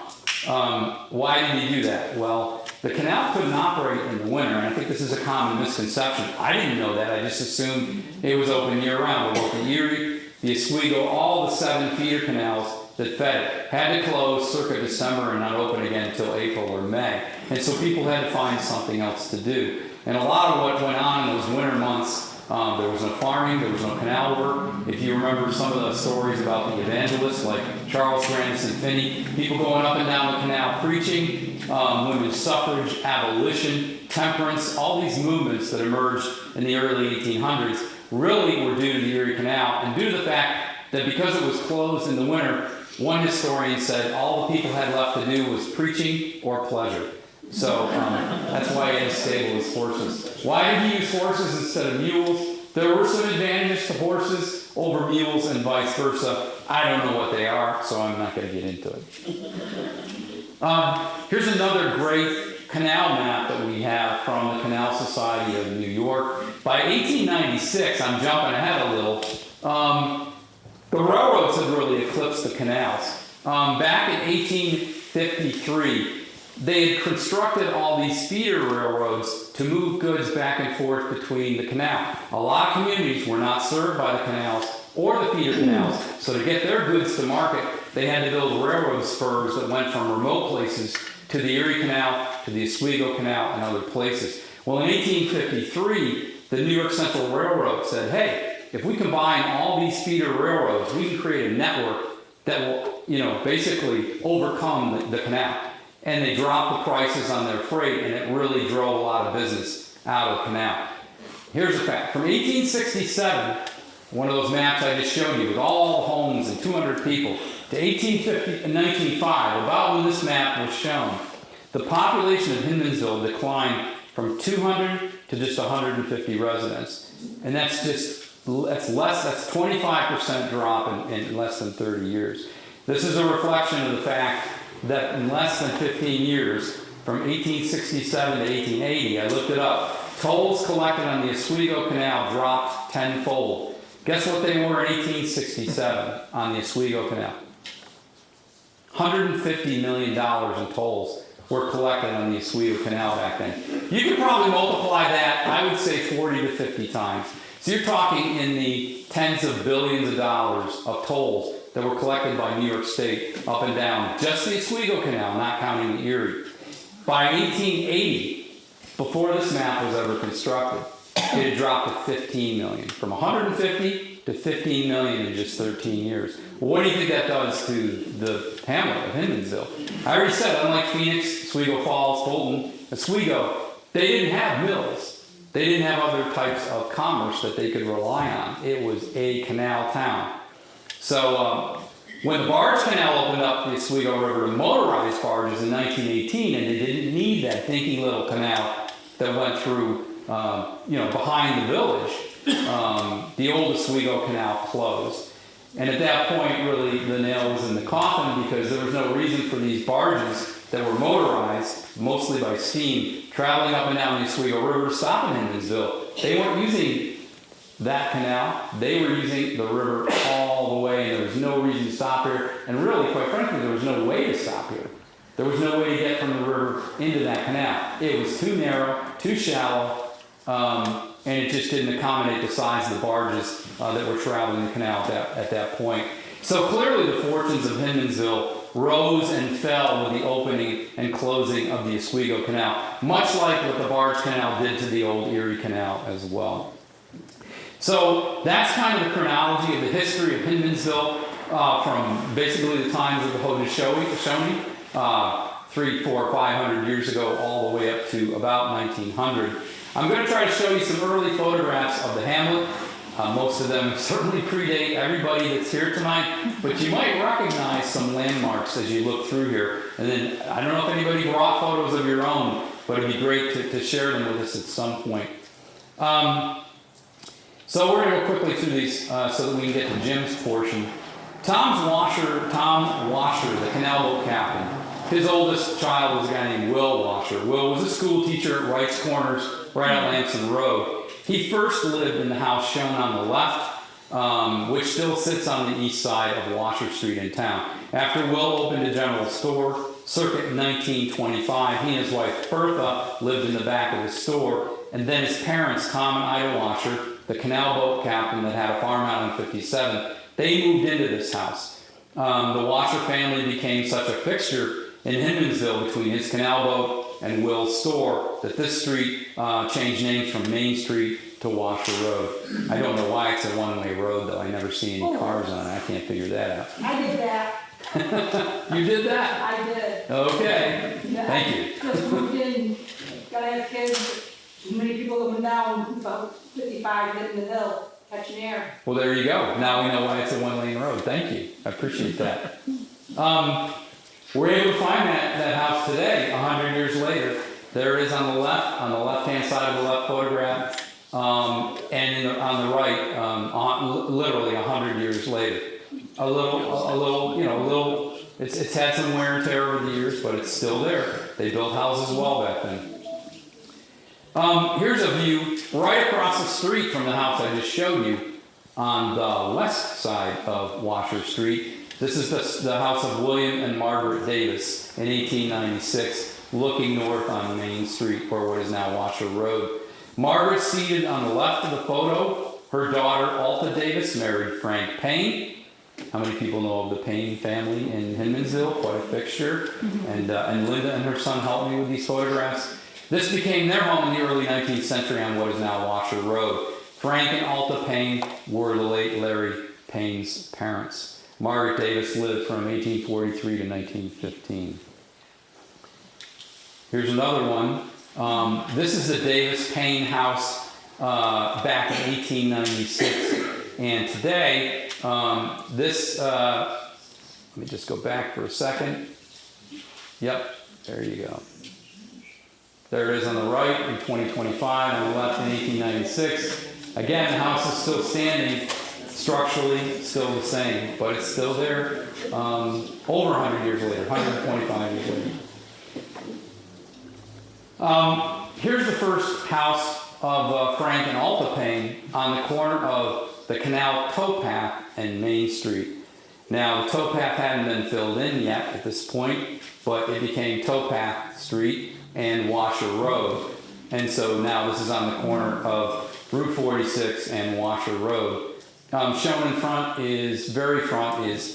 Speaker 3: Why did he do that? Well, the canal couldn't operate in the winter, and I think this is a common misconception. I didn't know that. I just assumed it was open year-round. But both the Erie, the Oswego, all the 7 feeder canals that fed it had to close circa December and not open again until April or May. And so people had to find something else to do. And a lot of what went on in those winter months, there was no farming, there was no canal work. If you remember some of the stories about the evangelists like Charles Grandison Finney, people going up and down the canal preaching, women's suffrage, abolition, temperance, all these movements that emerged in the early 1800s really were due to the Erie Canal, and due to the fact that because it was closed in the winter, one historian said all the people had left to do was preaching or pleasure. So that's why he had to stable his horses. Why did he use horses instead of mules? There were some advantages to horses over mules and vice versa. I don't know what they are, so I'm not going to get into it. Here's another great canal map that we have from the Canal Society of New York. By 1896, I'm jumping ahead a little, the railroads had really eclipsed the canals. Back in 1853, they had constructed all these feeder railroads to move goods back and forth between the canal. A lot of communities were not served by the canals or the feeder canals, so to get their goods to market, they had to build railroad spurs that went from remote places to the Erie Canal, to the Oswego Canal, and other places. Well, in 1853, the New York Central Railroad said, hey, if we combine all these feeder railroads, we can create a network that will, basically overcome the canal. And they dropped the prices on their freight, and it really drove a lot of business out of the canal. Here's a fact. From 1867, one of those maps I just showed you with all the homes and 200 people, to 1850 and 1905, about when this map was shown, the population of Hinmansville declined from 200 to just 150 residents. And that's 25% drop in less than 30 years. This is a reflection of the fact that in less than 15 years, from 1867 to 1880, I looked it up, tolls collected on the Oswego Canal dropped tenfold. Guess what they were in 1867 on the Oswego Canal? $150 million in tolls were collected on the Oswego Canal back then. You could probably multiply that, I would say 40 to 50 times. So you're talking in the tens of billions of dollars of tolls that were collected by New York State up and down just the Oswego Canal, not counting the Erie. By 1880, before this map was ever constructed, it had dropped to 15 million, from 150 to 15 million in just 13 years. Well, what do you think that does to the hamlet of Hinmansville? I already said, unlike Phoenix, Oswego Falls, Fulton, Oswego, they didn't have mills. They didn't have other types of commerce that they could rely on. It was a canal town. So when the barge canal opened up the Oswego River to motorized barges in 1918, and they didn't need that dinky little canal that went through, behind the village, the old Oswego Canal closed. And at that point, really, the nail was in the coffin, because there was no reason for these barges that were motorized, mostly by steam, traveling up and down the Oswego River, stopping in Hinmansville. They weren't using that canal. They were using the river all the way, and there was no reason to stop here. And really, quite frankly, there was no way to stop here. There was no way to get from the river into that canal. It was too narrow, too shallow, and it just didn't accommodate the size of the barges that were traveling the canal at that point. So clearly the fortunes of Hinmansville rose and fell with the opening and closing of the Oswego Canal, much like what the barge canal did to the old Erie Canal as well. So that's kind of the chronology of the history of Hinmansville from basically the times of the Haudenosaunee, 300, 400, 500 years ago, all the way up to about 1900. I'm going to try to show you some early photographs of the hamlet. Most of them certainly predate everybody that's here tonight, but you might recognize some landmarks as you look through here. And then, I don't know if anybody brought photos of your own, but it'd be great to share them with us at some point. So we're going to go quickly through these so that we can get to Jim's portion. Tom Washer, the canal boat captain, his oldest child was a guy named Will Washer. Will was a school teacher at Wright's Corners, right on Lamson Road. He first lived in the house shown on the left, which still sits on the east side of Washer Street in town. After Will opened a general store, circa 1925, he and his wife Bertha lived in the back of the store, and then his parents, Tom and Ida Washer, the canal boat captain that had a farm out on 57, they moved into this house. The Washer family became such a fixture in Hinmansville between his canal boat and Will's store that this street changed names from Main Street to Washer Road. I don't know why it's a one-way road, though. I never see any cars on it. I can't figure that out.
Speaker 5: I did that.
Speaker 3: You did that?
Speaker 5: I did.
Speaker 3: Okay.
Speaker 5: Yeah.
Speaker 3: Thank you.
Speaker 5: Just moved in, gotta have kids. Too many people living down, about 55, hitting the hill, catching air.
Speaker 3: Well, there you go. Now we know why it's a one-lane road. Thank you. I appreciate that. We're able to find that house today, 100 years later. There it is on the left-hand side of the left photograph, and on the right, literally 100 years later. A little. It's had some wear and tear over the years, but it's still there. They built houses well back then. Here's a view right across the street from the house I just showed you on the west side of Washer Street. This is the house of William and Margaret Davis in 1896, looking north on Main Street, or what is now Washer Road. Margaret seated on the left of the photo. Her daughter, Alta Davis, married Frank Payne. How many people know of the Payne family in Hinmansville? Quite a fixture. And Linda and her son helped me with these photographs. This became their home in the early 19th century on what is now Washer Road. Frank and Alta Payne were the late Larry Payne's parents. Margaret Davis lived from 1843 to 1915. Here's another one. This is the Davis Payne house back in 1896. And today, let me just go back for a second. Yep, there you go. There it is on the right in 2025, on the left in 1896. Again, the house is still standing, structurally still the same, but it's still there over 100 years later, 125 years later. Here's the first house of Frank and Alta Payne on the corner of the canal towpath and Main Street. Now, the towpath hadn't been filled in yet at this point, but it became Towpath Street and Washer Road. And so now this is on the corner of Route 46 and Washer Road. Shown in front is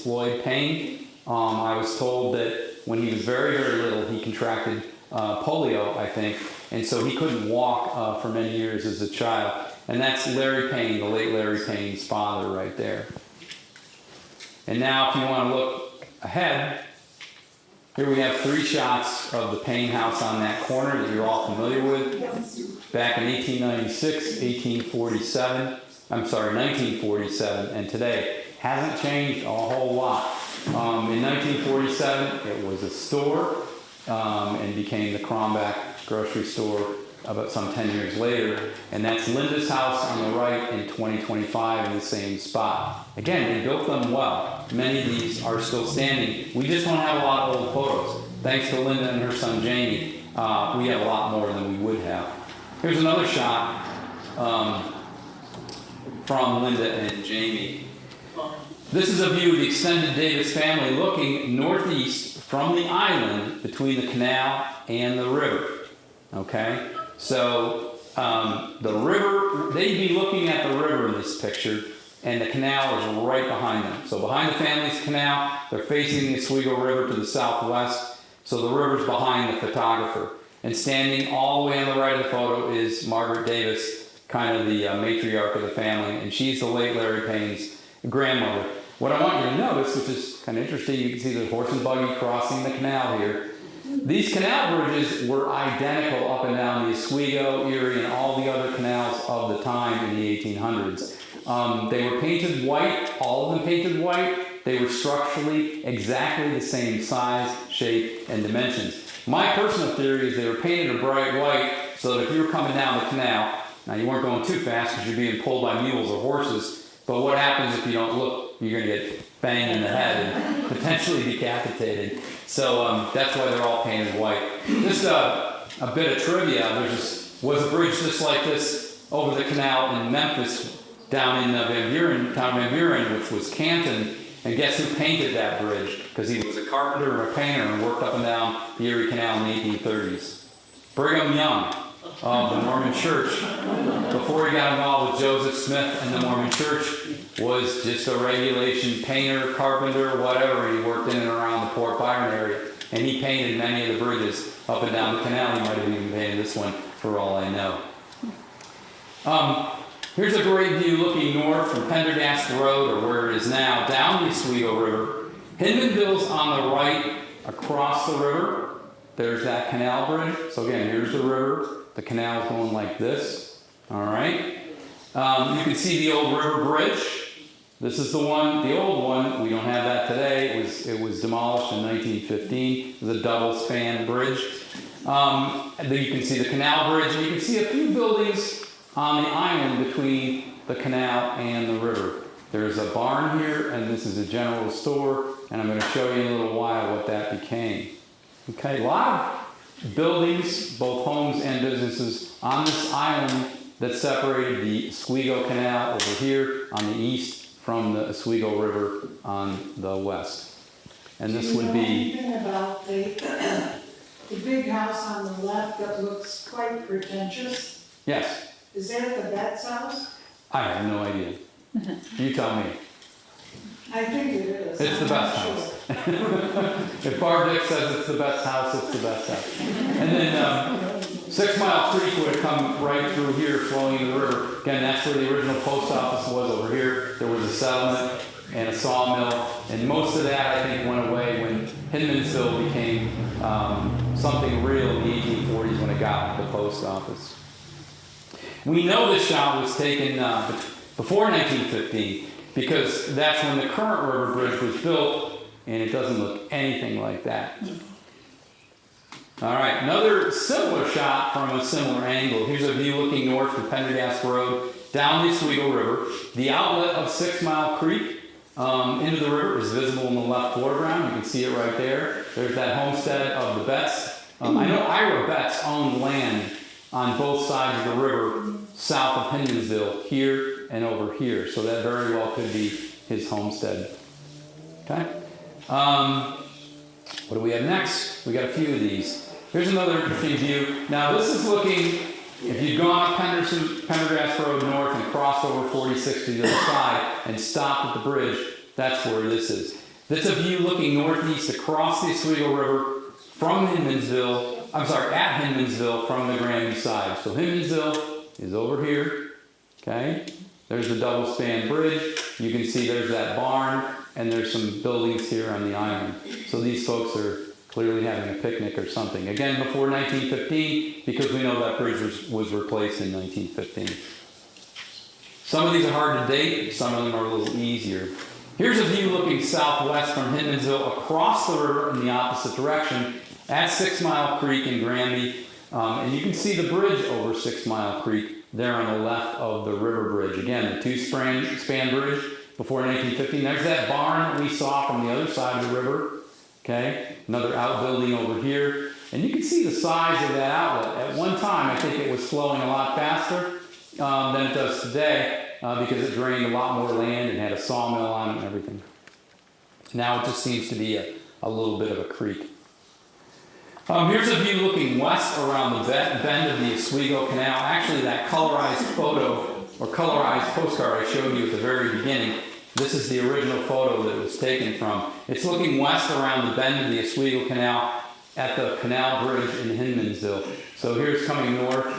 Speaker 3: Floyd Payne. I was told that when he was very, very little, he contracted polio, I think, and so he couldn't walk for many years as a child. And that's Larry Payne, the late Larry Payne's father right there. And now if you want to look ahead, here we have 3 shots of the Payne house on that corner that you're all familiar with. Back in 1896, 1947, and today. Hasn't changed a whole lot. In 1947, it was a store and became the Kronbach grocery store about some 10 years later. And that's Linda's house on the right in 2025 in the same spot. Again, they built them well. Many of these are still standing. We just don't have a lot of old photos. Thanks to Linda and her son Jamie, we have a lot more than we would have. Here's another shot from Linda and Jamie. This is a view of the extended Davis family looking northeast from the island between the canal and the river. Okay? So the river, they'd be looking at the river in this picture, and the canal is right behind them. So behind the family's canal, they're facing the Oswego River to the southwest, so the river's behind the photographer. And standing all the way on the right of the photo is Margaret Davis, kind of the matriarch of the family, and she's the late Larry Payne's grandmother. What I want you to notice, which is kind of interesting, you can see the horse and buggy crossing the canal here. These canal bridges were identical up and down the Oswego, Erie, and all the other canals of the time in the 1800s. They were painted white, all of them painted white. They were structurally exactly the same size, shape, and dimensions. My personal theory is they were painted a bright white so that if you were coming down the canal, now you weren't going too fast because you're being pulled by mules or horses, but what happens if you don't look? You're going to get banged in the head and potentially decapitated. So that's why they're all painted white. Just a bit of trivia, there was a bridge just like this over the canal in Memphis, down in Van Buren, which was Canton. And guess who painted that bridge? Because he was a carpenter and a painter and worked up and down the Erie Canal in the 1830s. Brigham Young of the Mormon Church, before he got involved with Joseph Smith and the Mormon Church, was just a regulation painter, carpenter, whatever. He worked in and around the Port Byron area, and he painted many of the bridges up and down the canal. He might have even painted this one, for all I know. Here's a great view looking north from Pendergast Road, or where it is now, down the Oswego River. Hinmanville's on the right, across the river. There's that canal bridge. So again, here's the river. The canal is going like this. All right. You can see the old river bridge. This is the one, the old one. We don't have that today. It was demolished in 1915. It was a double span bridge. And then you can see the canal bridge, and you can see a few buildings on the island between the canal and the river. There's a barn here, and this is a general store, and I'm going to show you in a little while what that became. Okay, a lot of buildings, both homes and businesses, on this island that separated the Oswego Canal over here on the east from the Oswego River on the west. And this would be...
Speaker 6: Do you know anything about the big house on the left that looks quite pretentious?
Speaker 3: Yes.
Speaker 6: Is that the Betts house?
Speaker 3: I have no idea. You tell me.
Speaker 6: I think it is.
Speaker 3: It's the best house. If Barb Dick says it's the best house, it's the best house. And then 6 Mile Creek would have come right through here, flowing into the river. Again, that's where the original post office was over here. There was a settlement and a sawmill, and most of that, I think, went away when Hinmansville became something real in the 1840s when it got the post office. We know this shot was taken before 1915 because that's when the current river bridge was built, and it doesn't look anything like that. All right, another similar shot from a similar angle. Here's a view looking north from Pendergast Road down the Oswego River. The outlet of 6 Mile Creek into the river is visible in the left foreground. You can see it right there. There's that homestead of the Betts. I know Ira Betts owned land on both sides of the river south of Hinmansville, here and over here. So that very well could be his homestead. Okay? What do we have next? We got a few of these. Here's another interesting view. Now this is looking, if you'd gone up Pendergrass Road north and crossed over 46 to the other side and stopped at the bridge, that's where this is. That's a view looking northeast across the Oswego River from Hinmansville, at Hinmansville from the Granby side. So Hinmansville is over here, okay? There's the double span bridge. You can see there's that barn, and there's some buildings here on the island. So these folks are clearly having a picnic or something. Again, before 1915, because we know that bridge was replaced in 1915. Some of these are hard to date, some of them are a little easier. Here's a view looking southwest from Hinmansville across the river in the opposite direction at 6 Mile Creek in Granby. And you can see the bridge over 6 Mile Creek there on the left of the river bridge. Again, the two-span bridge before 1915. There's that barn that we saw from the other side of the river. Okay, another outbuilding over here. And you can see the size of that outlet. At one time, I think it was flowing a lot faster than it does today because it drained a lot more land and had a sawmill on it and everything. Now it just seems to be a little bit of a creek. Here's a view looking west around the bend of the Oswego Canal. Actually, that colorized photo or colorized postcard I showed you at the very beginning, this is the original photo that it was taken from. It's looking west around the bend of the Oswego Canal at the canal bridge in Hinmansville. So here's coming north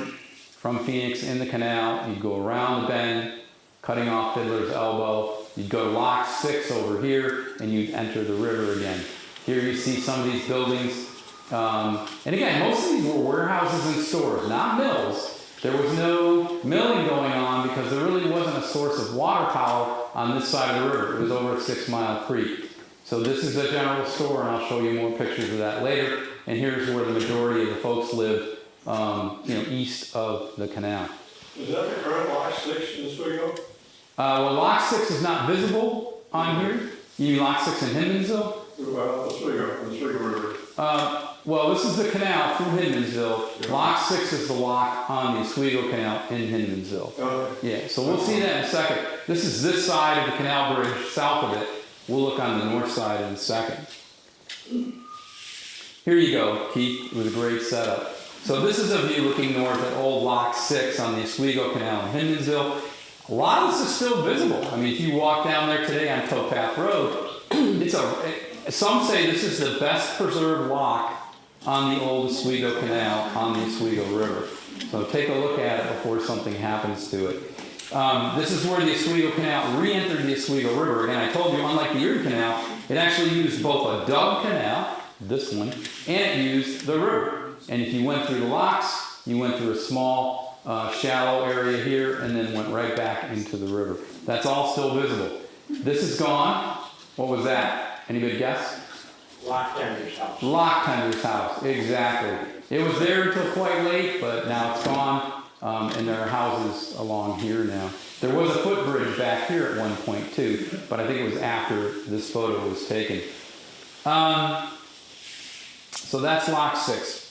Speaker 3: from Phoenix in the canal. You'd go around the bend, cutting off Fiddler's Elbow. You'd go to Lock 6 over here, and you'd enter the river again. Here you see some of these buildings. And again, most of these were warehouses and stores, not mills. There was no milling going on because there really wasn't a source of water power on this side of the river. It was over at 6 Mile Creek. So this is a general store, and I'll show you more pictures of that later. And here's where the majority of the folks lived, east of the canal.
Speaker 7: Is that the current Lock 6 in Oswego?
Speaker 3: Well, Lock 6 is not visible on here. You mean Lock 6 in Hinmansville?
Speaker 7: Well, Oswego River.
Speaker 3: Well, this is the canal through Hinmansville. Lock 6 is the lock on the Oswego Canal in Hinmansville. Yeah, so we'll see that in a second. This is this side of the canal bridge, south of it. We'll look on the north side in a second. Here you go, Keith, with a great setup. So this is a view looking north at old Lock 6 on the Oswego Canal in Hinmansville. A lot of this is still visible. I mean, if you walk down there today on Towpath Road, some say this is the best preserved lock on the old Oswego Canal on the Oswego River. So take a look at it before something happens to it. This is where the Oswego Canal re-entered the Oswego River. Again, I told you, unlike the Erie Canal, it actually used both a dug canal, this one, and it used the river. And if you went through the locks, you went through a small, shallow area here and then went right back into the river. That's all still visible. This is gone. What was that? Anybody guess?
Speaker 4: Lock Tender's house.
Speaker 3: Lock Tender's house, exactly. It was there until quite late, but now it's gone, and there are houses along here now. There was a footbridge back here at one point too, but I think it was after this photo was taken. So that's Lock 6.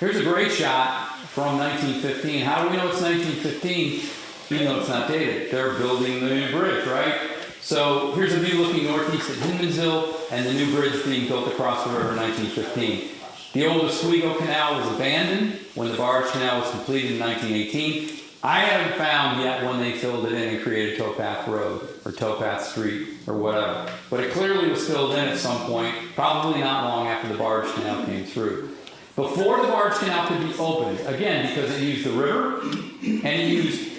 Speaker 3: Here's a great shot from 1915. How do we know it's 1915? Even though it's not dated. They're building the new bridge, right? So here's a view looking northeast at Hinmansville and the new bridge being built across the river in 1915. The old Oswego Canal was abandoned when the barge canal was completed in 1918. I haven't found yet when they filled it in and created Towpath Road or Towpath Street or whatever. But it clearly was filled in at some point, probably not long after the barge canal came through. Before the barge canal could be opened, again, because it used the river and it used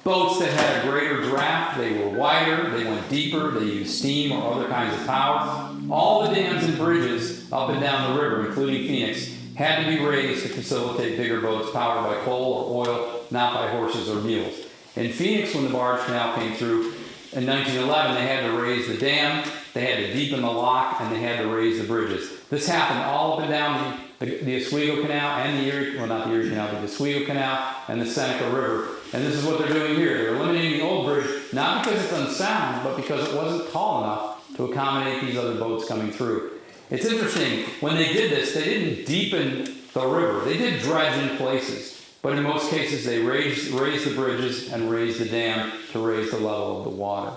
Speaker 3: boats that had a greater draft, they were wider, they went deeper, they used steam or other kinds of power. All the dams and bridges up and down the river, including Phoenix, had to be raised to facilitate bigger boats powered by coal or oil, not by horses or mules. In Phoenix, when the barge canal came through in 1911, they had to raise the dam, they had to deepen the lock, and they had to raise the bridges. This happened all up and down the Oswego Canal and the Erie, well, not the Erie Canal, but the Oswego Canal and the Seneca River. And this is what they're doing here. They're eliminating the old bridge, not because it's unsound, but because it wasn't tall enough to accommodate these other boats coming through. It's interesting, when they did this, they didn't deepen the river. They did dredge in places, but in most cases they raised the bridges and raised the dam to raise the level of the water.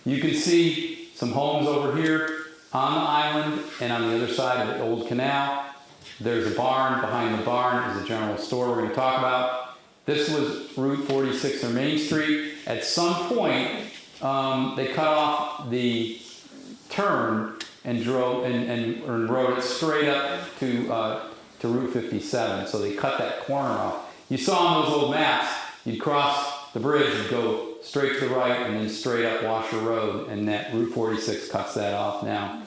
Speaker 3: You can see some homes over here on the island and on the other side of the old canal. There's a barn. Behind the barn is a general store we're going to talk about. This was Route 46 or Main Street. At some point, they cut off the turn and drove and rode it straight up to Route 57. So they cut that corner off. You saw on those old maps, you'd cross the bridge would go straight to the right and then straight up Washer Road, and that Route 46 cuts that off now.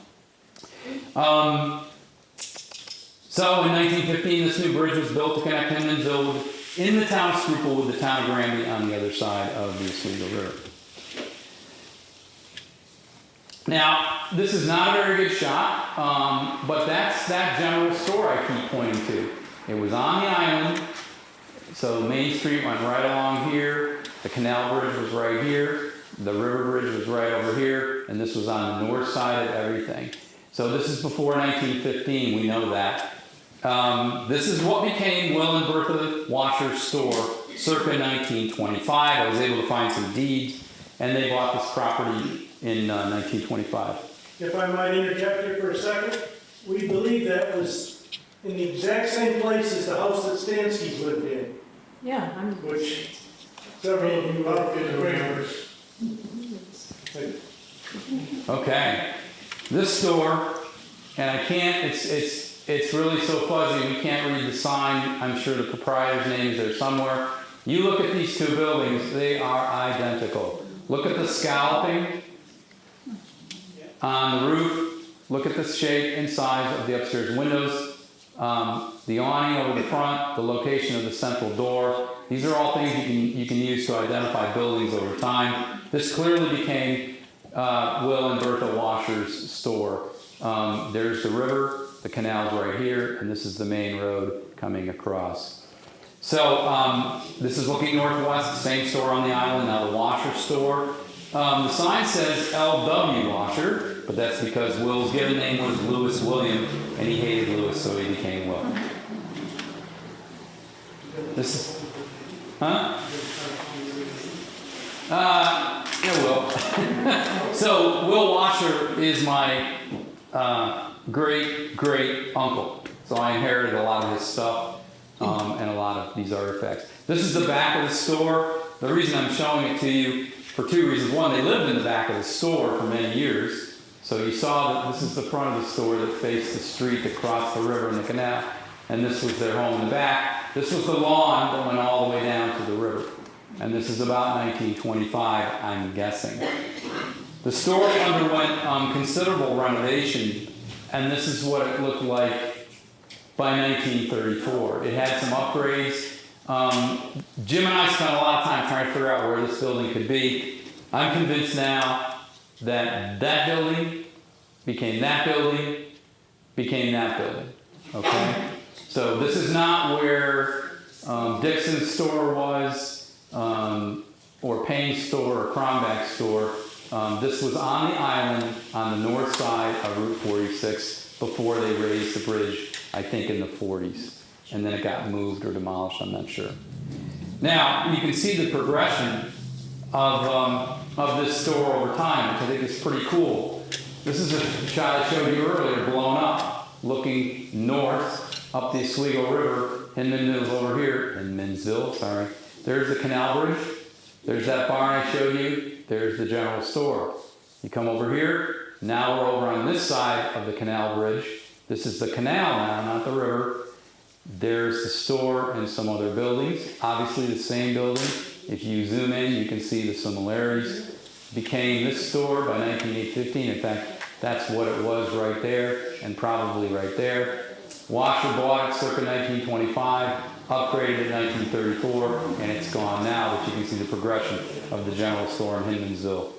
Speaker 3: So in 1915, this new bridge was built to connect Hinmansville in the town of Schroeppel with the town of Granby on the other side of the Oswego River. Now, this is not a very good shot, but that's that general store I keep pointing to. It was on the island, so Main Street went right along here, the canal bridge was right here, the river bridge was right over here, and this was on the north side of everything. So this is before 1915, we know that. This is what became Will and Bertha Washer's store circa 1925. I was able to find some deeds, and they bought this property in 1925.
Speaker 8: If I might interject here for a second, we believe that was in the exact same place as the house that Stansky's lived in,
Speaker 6: Yeah, I'm.
Speaker 8: which several of you are familiar.
Speaker 3: Okay, this store, and I can't, it's really so fuzzy, we can't read the sign. I'm sure the proprietor's name is there somewhere. You look at these two buildings, they are identical. Look at the scalloping on the roof. Look at the shape and size of the upstairs windows. The awning over the front, the location of the central door. These are all things you can use to identify buildings over time. This clearly became Will and Bertha Washer's store. There's the river, the canal's right here, and this is the main road coming across. So this is looking northwest, same store on the island, now the Washer store. The sign says L.W. Washer, but that's because Will's given name was Lewis William, and he hated Lewis, so he became Will. This is, huh? Yeah, Will. So Will Washer is my great uncle. So I inherited a lot of his stuff and a lot of these artifacts. This is the back of the store. The reason I'm showing it to you for two reasons. One, they lived in the back of the store for many years. So you saw that this is the front of the store that faced the street that crossed the river and the canal. And this was their home in the back. This was the lawn that went all the way down to the river. And this is about 1925, I'm guessing. The store underwent considerable renovation, and this is what it looked like by 1934. It had some upgrades. Jim and I spent a lot of time trying to figure out where this building could be. I'm convinced now that that building became that building, became that building, okay? So this is not where Dixon's store was, or Payne's store, or Kronbeck's store. This was on the island on the north side of Route 46 before they raised the bridge, I think in the 40s. And then it got moved or demolished, I'm not sure. Now, you can see the progression of this store over time, which I think is pretty cool. This is a shot I showed you earlier, blown up, looking north up the Oswego River. Hinmansville's over here. Hinmansville, sorry. There's the canal bridge. There's that barn I showed you. There's the general store. You come over here. Now we're over on this side of the canal bridge. This is the canal now, not the river. There's the store and some other buildings. Obviously the same building. If you zoom in, you can see the similarities. Became this store by 1915. In fact, that's what it was right there, and probably right there. Washer bought it circa 1925, upgraded in 1934, and it's gone now, but you can see the progression of the general store in Hinmansville.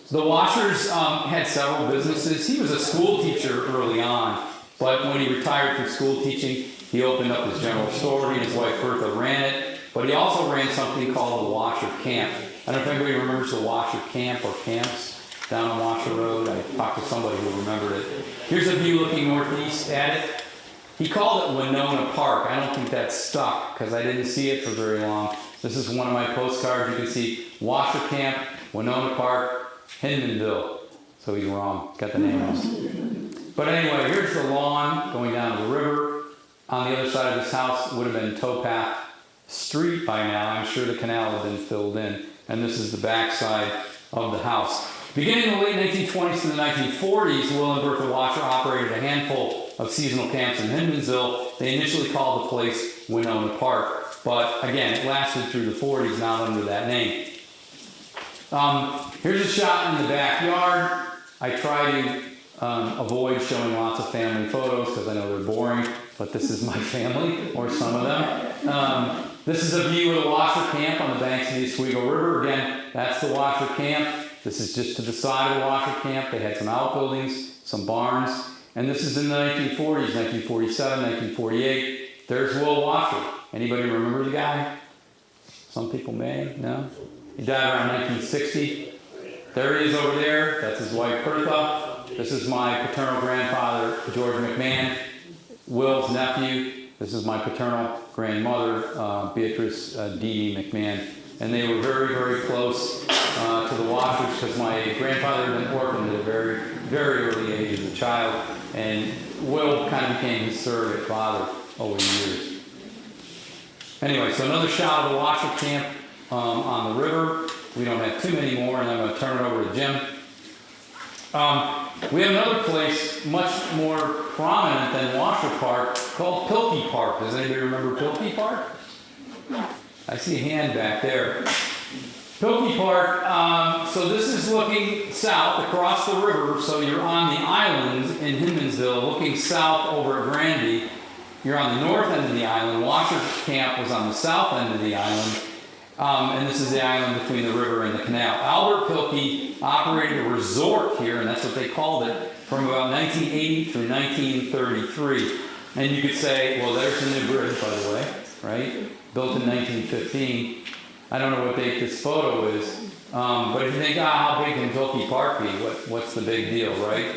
Speaker 3: The Washers had several businesses. He was a school teacher early on, but when he retired from school teaching, he opened up his general store. He and his wife Bertha ran it, but he also ran something called the Washer Camp. I don't know if anybody remembers the Washer Camp or camps down on Washer Road. I talked to somebody who remembered it. Here's a view looking northeast at it. He called it Winona Park. I don't think that's stuck because I didn't see it for very long. This is one of my postcards. You can see Washer Camp, Winona Park, Hinmanville. So he's wrong. Got the name wrong. But anyway, here's the lawn going down to the river. On the other side of this house would have been Towpath Street by now. I'm sure the canal had been filled in. And this is the back side of the house. Beginning in the late 1920s to the 1940s, Will and Bertha Washer operated a handful of seasonal camps in Hinmansville. They initially called the place Winona Park. but again, it lasted through the 40s, not under that name. Here's a shot in the backyard. I try to avoid showing lots of family photos because I know they're boring, but this is my family, or some of them. This is a view of the Washer Camp on the banks of the Oswego River. Again, that's the Washer Camp. This is just to the side of the Washer Camp. They had some outbuildings, some barns, and this is in the 1940s, 1947, 1948. There's Will Washer. Anybody remember the guy? Some people may, no? He died around 1960. There he is over there. That's his wife, Bertha. This is my paternal grandfather, George McMahon, Will's nephew. This is my paternal grandmother, Beatrice Dee McMahon. And they were very, very close to the Washers because my grandfather had been orphaned at a very, very early age as a child. And Will kind of became his surrogate father over the years. Anyway, so another shot of the Washer Camp on the river. We don't have too many more, and I'm going to turn it over to Jim. We have another place much more prominent than Washer Park called Pilkey Park. Does anybody remember Pilkey Park? I see a hand back there. Pilkey Park, so this is looking south across the river, so you're on the island in Hinmansville, looking south over at Granby. You're on the north end of the island. Washer Camp was on the south end of the island. And this is the island between the river and the canal. Albert Pilkey operated a resort here, and that's what they called it, from about 1980 through 1933. And you could say, well, there's the new bridge, by the way, right? Built in 1915. I don't know what date this photo is, but if you think, how big can Pilkey Park be? What's the big deal, right?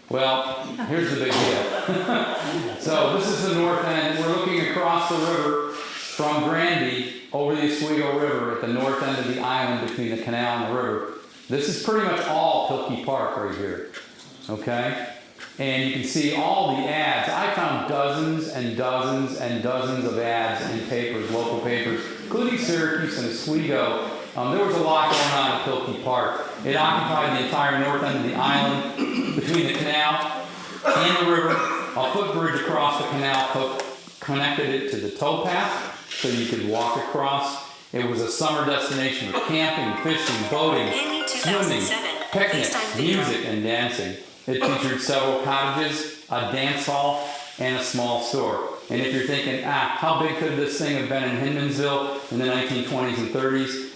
Speaker 3: Well, here's the big deal. So this is the north end. We're looking across the river from Granby over the Oswego River at the north end of the island between the canal and the river. This is pretty much all Pilkey Park right here, okay? And you can see all the ads. I found dozens and dozens and dozens of ads in papers, local papers, including Syracuse and Oswego. There was a lot going on at Pilkey Park. It occupied the entire north end of the island between the canal and the river. A footbridge across the canal connected it to the towpath so you could walk across. It was a summer destination for camping, fishing, boating, swimming, picnics, music, and dancing. It featured several cottages, a dance hall, and a small store. And if you're thinking, how big could this thing have been in Hinmansville in the 1920s and 30s?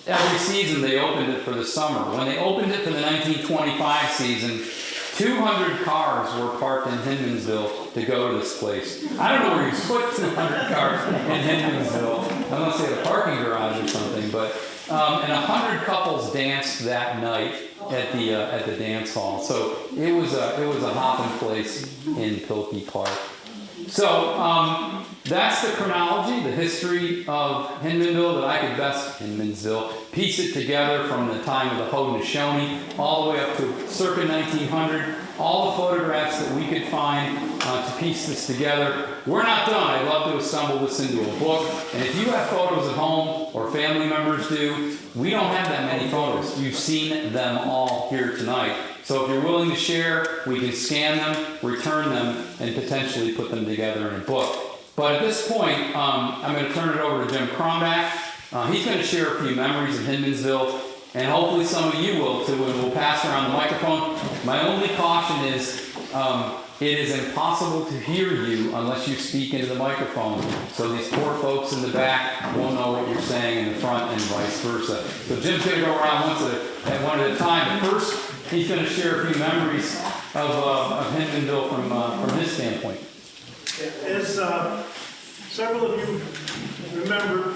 Speaker 3: Every season they opened it for the summer. When they opened it for the 1925 season, 200 cars were parked in Hinmansville to go to this place. I don't know where you put 200 cars in Hinmansville, unless they had a parking garage or something. But and 100 couples danced that night at the dance hall. So it was a hopping place in Pilkey Park. So that's the chronology, the history of Hinmansville that I could best piece it together from the time of the Haudenosaunee all the way up to circa 1900. All the photographs that we could find to piece this together. We're not done. I'd love to assemble this into a book. And if you have photos at home or family members do, we don't have that many photos. You've seen them all here tonight. So if you're willing to share, we can scan them, return them, and potentially put them together in a book. But at this point, I'm going to turn it over to Jim Cronbach. He's going to share a few memories of Hinmansville, and hopefully some of you will too, and we'll pass around the microphone. My only caution is it is impossible to hear you unless you speak into the microphone. So these poor folks in the back won't know what you're saying in the front and vice versa. So Jim's going to go around one at a time. But first, he's going to share a few memories of Hinmansville from his standpoint.
Speaker 8: As several of you remember,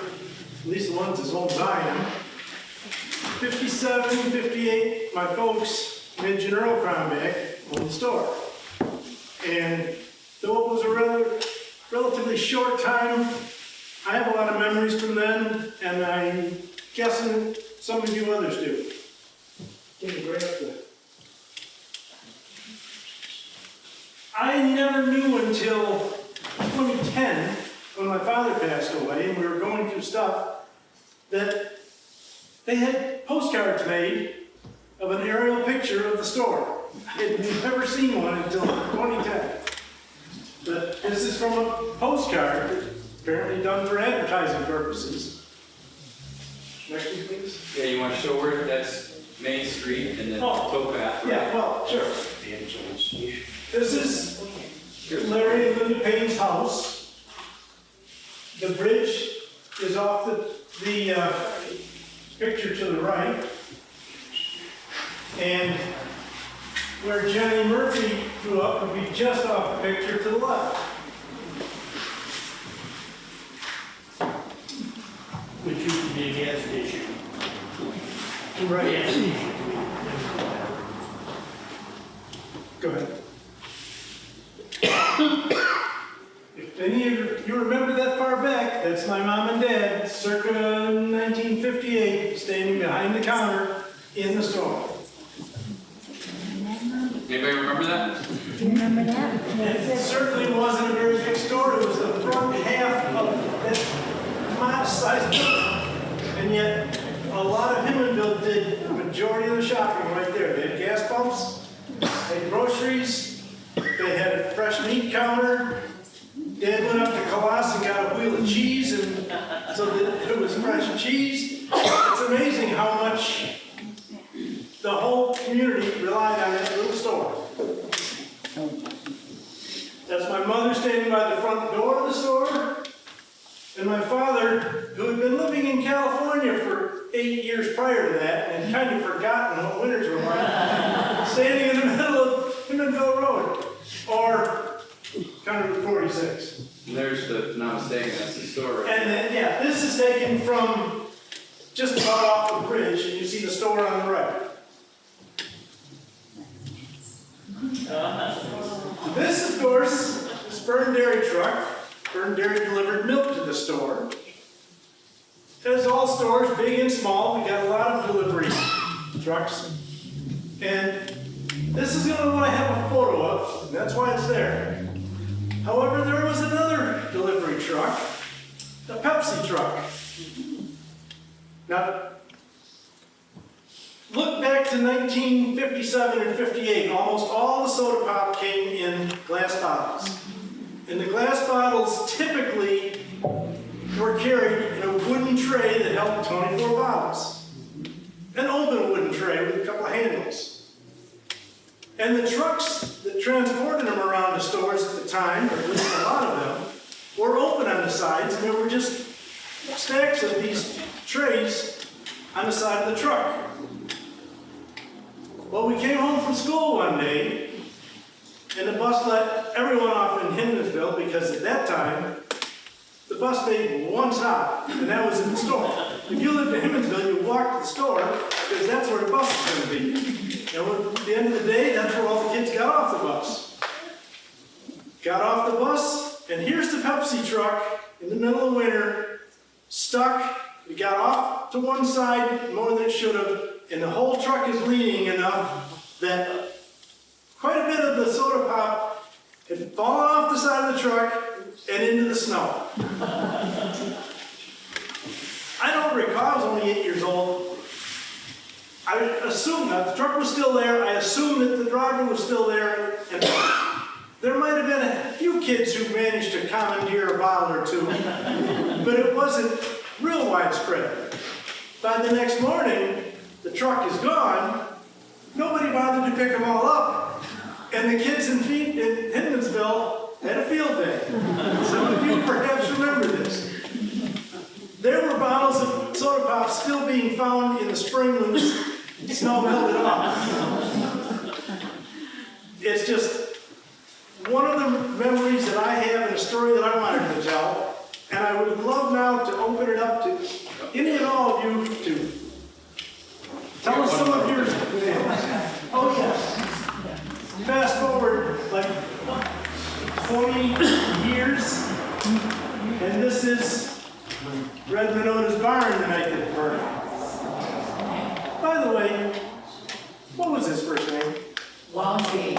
Speaker 8: at least the ones as old as I am, 57, 58, my folks, Midge and Earl Cronbach, owned the store. And though it was a relatively short time, I have a lot of memories from then, and I'm guessing some of you others do. Can you bring up the... I never knew until 2010, when my father passed away and we were going through stuff, that they had postcards made of an aerial picture of the store. I had never seen one until 2010. But this is from a postcard, apparently done for advertising purposes. Next one, please.
Speaker 3: Yeah, you want to show where that's Main Street and then
Speaker 8: Oh.
Speaker 3: towpath, right?
Speaker 8: Yeah, well, sure. This is Larry and Linda Payne's house. The bridge is off the picture to the right. And where Johnny Murphy grew up would be just off the picture to the left.
Speaker 9: Which used to be a gas station.
Speaker 8: Right. Go ahead. If any of you remember that far back, that's my mom and dad, circa 1958, standing behind the counter in the store.
Speaker 3: Anybody remember that?
Speaker 8: It certainly wasn't a very big store, it was the front half of that modest-sized building. And yet, a lot of Himenville did the majority of the shopping right there. They had gas pumps, they had groceries, they had a fresh meat counter. Dad went up to Colossus and got a wheel of cheese, and so that it was fresh cheese. It's amazing how much the whole community relied on that little store. That's my mother standing by the front door of the store, and my father, who had been living in California for 8 years prior to that, and had kind of forgotten what winters were like, standing in the middle of Himenville Road, or County Route 46.
Speaker 3: And there's the, if I'm not mistaken, that's the store. Right?
Speaker 8: And then, yeah, this is taken from just about off the bridge, and you see the store on the right. This, of course, is Byrne Dairy Truck. Byrne Dairy delivered milk to the store. As all stores, big and small, we got a lot of delivery trucks. And this is the only one I have a photo of, and that's why it's there. However, there was another delivery truck, the Pepsi truck. Now, look back to 1957 and 58. Almost all the soda pop came in glass bottles. And the glass bottles typically were carried in a wooden tray that held 24 bottles. An open wooden tray with a couple of handles. And the trucks that transported them around the stores at the time, or at least a lot of them, were open on the sides, and there were just stacks of these trays on the side of the truck. Well, we came home from school one day, and the bus let everyone off in Himenville because at that time, the bus made one stop, and that was in the store. If you lived in Himenville, you walked to the store because that's where the bus was going to be. And at the end of the day, that's where all the kids got off the bus. Got off the bus, and here's the Pepsi truck in the middle of winter, stuck. We got off to one side more than it should have, and the whole truck is leaning enough that quite a bit of the soda pop had fallen off the side of the truck and into the snow. I don't recall, I was only 8 years old. I assumed that the truck was still there, I assumed that the driver was still there, and there might have been a few kids who managed to commandeer a bottle or two, but it wasn't real widespread. By the next morning, the truck is gone, nobody bothered to pick them all up, and the kids in Himenville had a field day. Some of you perhaps remember this. There were bottles of soda pop still being found in the spring when the snow melted off. It's just one of the memories that I have and a story that I wanted to tell. And I would love now to open it up to any and all of you to tell us some of your... Oh, yes. Fast forward like 20 years, and this is Red Minota's barn the night that it burned. By the way, what was his first name?
Speaker 6: Longy.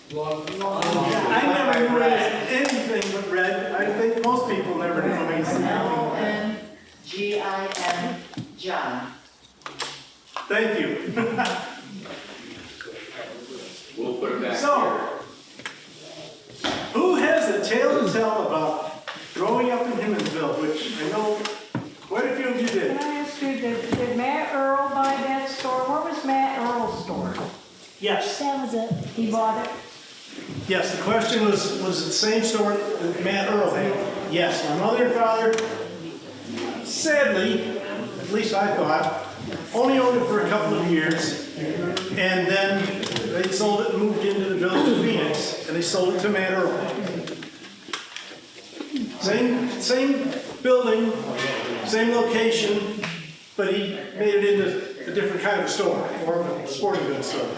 Speaker 8: I never knew it as anything but Red. I think most people never knew him as
Speaker 6: L-O-N-G-I-N, John.
Speaker 8: Thank you.
Speaker 3: We'll put it back
Speaker 8: So, who has a tale to tell about growing up in Himenville Yes,
Speaker 10: That was it. He bought it.
Speaker 8: yes, the question was it the same store that Matt Earl had? Yes, my mother and father, sadly, at least I thought, only owned it for a couple of years, and then they sold it and moved into the village of Phoenix, and they sold it to Matt Earl. Same building, same location, but he made it into a different kind of store, more of a sporting goods store.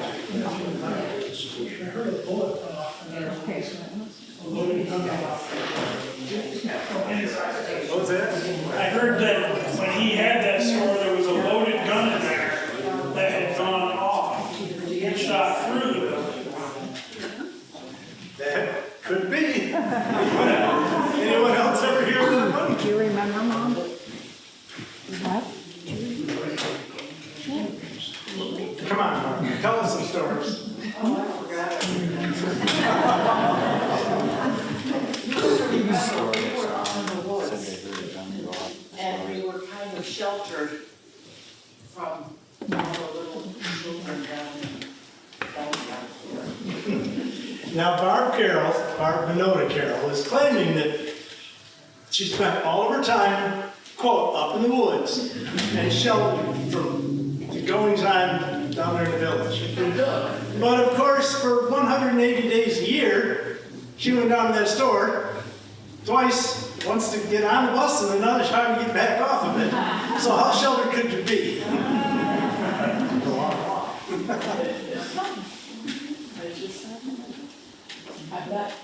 Speaker 8: What was that?
Speaker 9: I heard that when he had that store, there was a loaded gun in there that had gone off. He shot through the building.
Speaker 8: That could be. Anyone else ever hear of that one?
Speaker 10: Do you remember, Mom? What?
Speaker 8: Come on, Mark, tell us some stories.
Speaker 6: And we were kind of sheltered from all the little children down there.
Speaker 8: Now, Barb Minota Carroll, is claiming that she spent all of her time, quote, up in the woods and sheltered from the goings on down there in the village. But of course, for 180 days a year, she went down to that store twice, once to get on the bus and another time to get back off of it. So how sheltered could you be?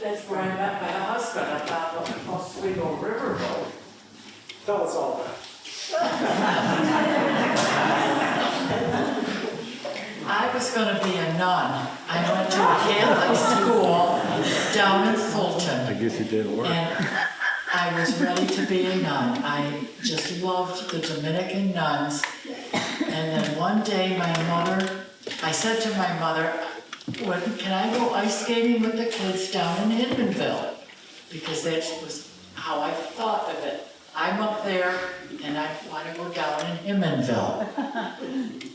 Speaker 6: That's where I met my husband, I found what Oswego River Road.
Speaker 8: Tell us all about it.
Speaker 6: I was gonna be a nun. I went to a Catholic school down in Fulton.
Speaker 7: I guess it didn't work.
Speaker 6: And I was ready to be a nun. I just loved the Dominican nuns. And then one day I said to my mother, can I go ice skating with the kids down in Hinmanville? Because that was how I thought of it. I'm up there and I want to go down in Hinmanville.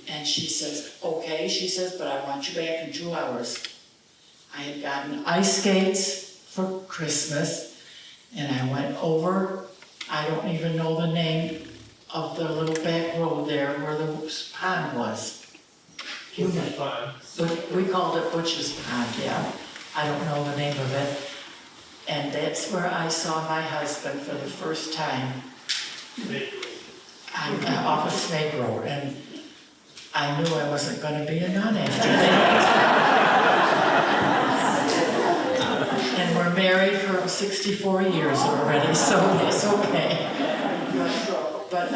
Speaker 6: And she says, okay, she says, but I want you back in 2 hours. I had gotten ice skates for Christmas and I went over, I don't even know the name of the little back road there where the pond was.
Speaker 9: Butcher's Pond.
Speaker 6: We called it Butcher's Pond, yeah. I don't know the name of it. And that's where I saw my husband for the first time. Off of Snake Road, and I knew I wasn't gonna be a nun after that. And we're married for 64 years already, so it's okay. But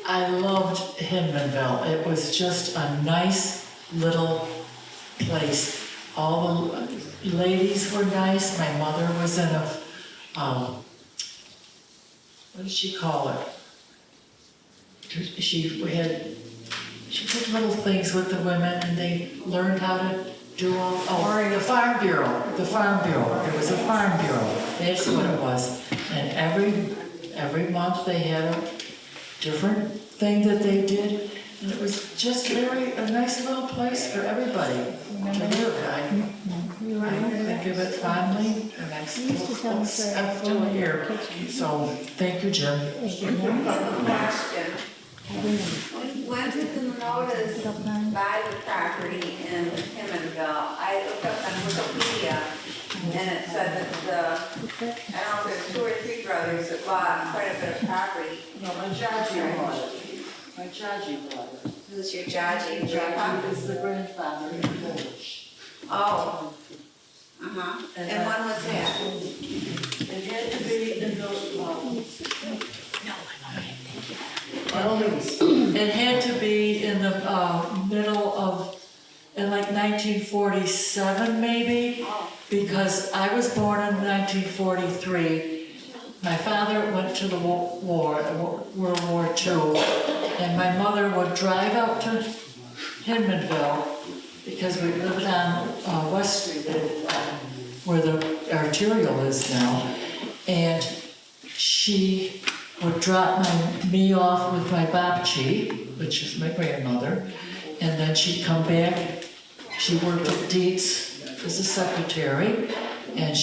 Speaker 6: I loved Hinmanville. It was just a nice little place. All the ladies were nice. My mother was in a, what did she call it? She did little things with the women and they learned how to do the Farm Bureau. The Farm Bureau. It was a Farm Bureau. That's what it was. And every month they had a different thing that they did. And it was just a nice little place for everybody to live. I think of it fondly, and I'm still here. So, thank you, Jim.
Speaker 11: Question. When did the Minotas buy the property in Hinmanville? I looked up on Wikipedia, and it said that I don't know if there's 2 or 3 brothers that bought quite a bit of property.
Speaker 6: No, my Jaji bought it. My Jaji bought it.
Speaker 11: Who's your Jaji?
Speaker 6: Jaji is the grandfather in the village.
Speaker 11: Oh. Uh-huh. And when was that?
Speaker 6: It had to be in the, it had to be in the middle of, in like 1947 maybe, because I was born in 1943. My father went to the World War II, and my mother would drive out to Hinmanville because we lived on West Street, where the arterial is now, and she would drop me off with my babchi, which is my grandmother, and then she'd come back. She worked at Dietz as a secretary, and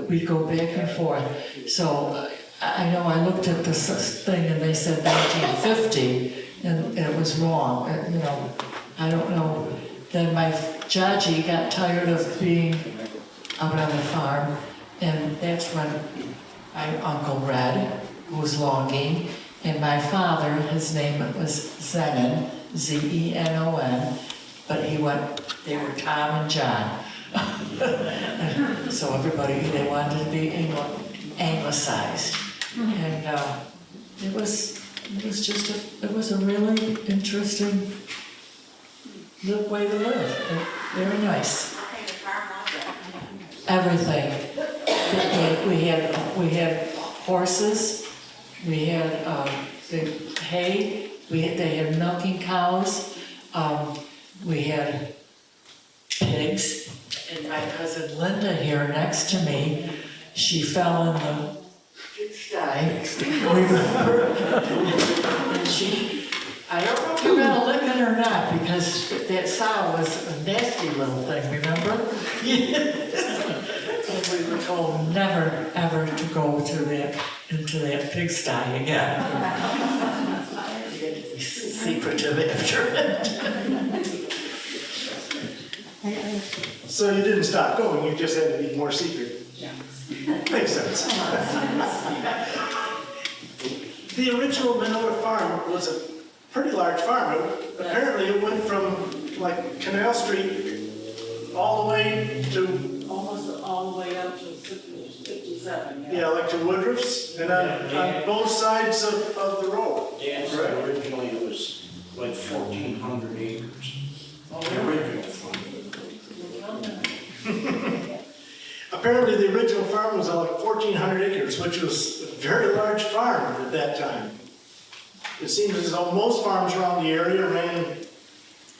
Speaker 6: we'd go back and forth. So I know I looked at this thing and they said 1950, and it was wrong. You know, I don't know. Then my Jaji got tired of being out on the farm, and that's when my Uncle Red, who was logging, and my father, his name was Zenon, Z-E-N-O-N, but they were Tom and John. So everybody, they wanted to be anglicized. And it was a really interesting way to live. Very nice. Everything. We had horses, we had the hay, they had milking cows, we had pigs, and my cousin Linda here next to me, she fell in the pigsty, remember? And I don't know if you got a licking or not, because that sow was a nasty little thing, remember? And we were told never, ever to go into that pigsty again. You had to be secretive after it.
Speaker 8: So you didn't stop going, you just had to be more secret.
Speaker 6: Yeah.
Speaker 8: Makes sense. The original Minota farm was a pretty large farm. Apparently it went from like Canal Street all the way to...
Speaker 6: Almost all the way up to 57,
Speaker 8: Yeah, like to Woodruff's, and on both sides of the road.
Speaker 12: Yeah, so originally it was like 1,400 acres. The original farm.
Speaker 8: Apparently the original farm was like 1,400 acres, which was a very large farm at that time. It seems as though most farms around the area ran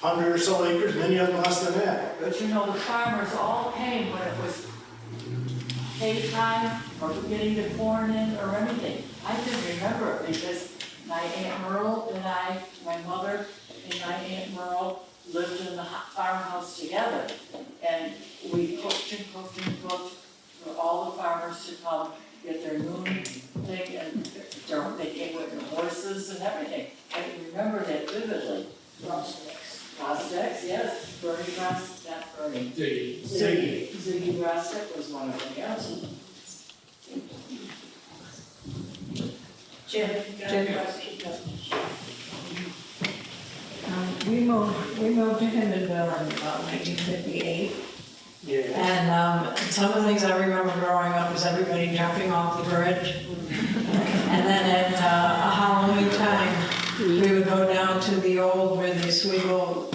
Speaker 8: 100 or so acres, many of them less than that.
Speaker 6: But you know, the farmers all came when it was hay time or getting the corn in or anything. I can remember it because my Aunt Merle and I, my mother and my Aunt Merle lived in the farmhouse together. And we cooked and cooked and cooked for all the farmers to come get their noon thing, and they came with their horses and everything. I can remember that vividly. Rostex, yes. Bernie Rostex, not Bernie. Ziggy Rostex was one of them, yes. Jim.
Speaker 1: We moved to Hindenville in about 1958.
Speaker 8: Yeah.
Speaker 1: And some of the things I remember growing up was everybody jumping off the bridge. And then at a Halloween time, we would go down to the old, where the Schroeppel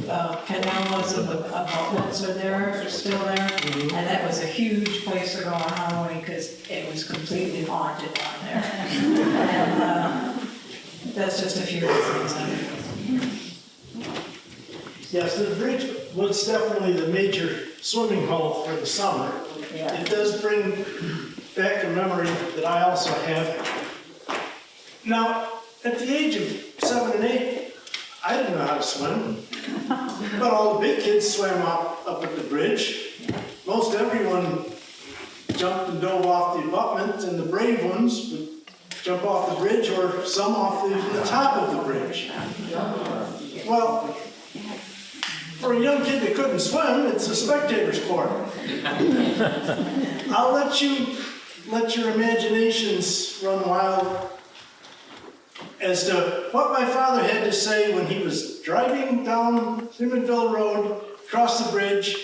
Speaker 1: canal was, and the boats are there, still there. And that was a huge place to go on Halloween, because it was completely haunted down there. And that's just a few of the things.
Speaker 8: Yes, the bridge was definitely the major swimming hole for the summer.
Speaker 1: Yeah.
Speaker 8: It does bring back a memory that I also have. Now, at the age of 7 and 8, I didn't know how to swim. But all the big kids swam up at the bridge. Most everyone jumped and dove off the abutment, and the brave ones would jump off the bridge, or some off the top of the bridge. Well, for a young kid that couldn't swim, it's a spectator sport. I'll let your imaginations run wild as to what my father had to say when he was driving down Hindenville Road, across the bridge,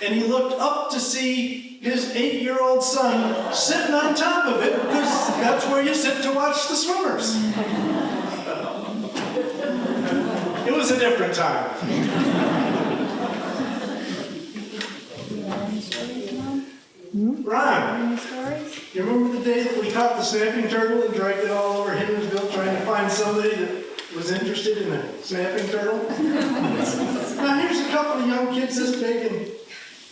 Speaker 8: and he looked up to see his 8-year-old son sitting on top of it, because that's where you sit to watch the swimmers. It was a different time. Ron, you remember the day that we caught the snapping turtle and dragged it all over Hindenville trying to find somebody that was interested in a snapping turtle? Now here's a couple of young kids this big, and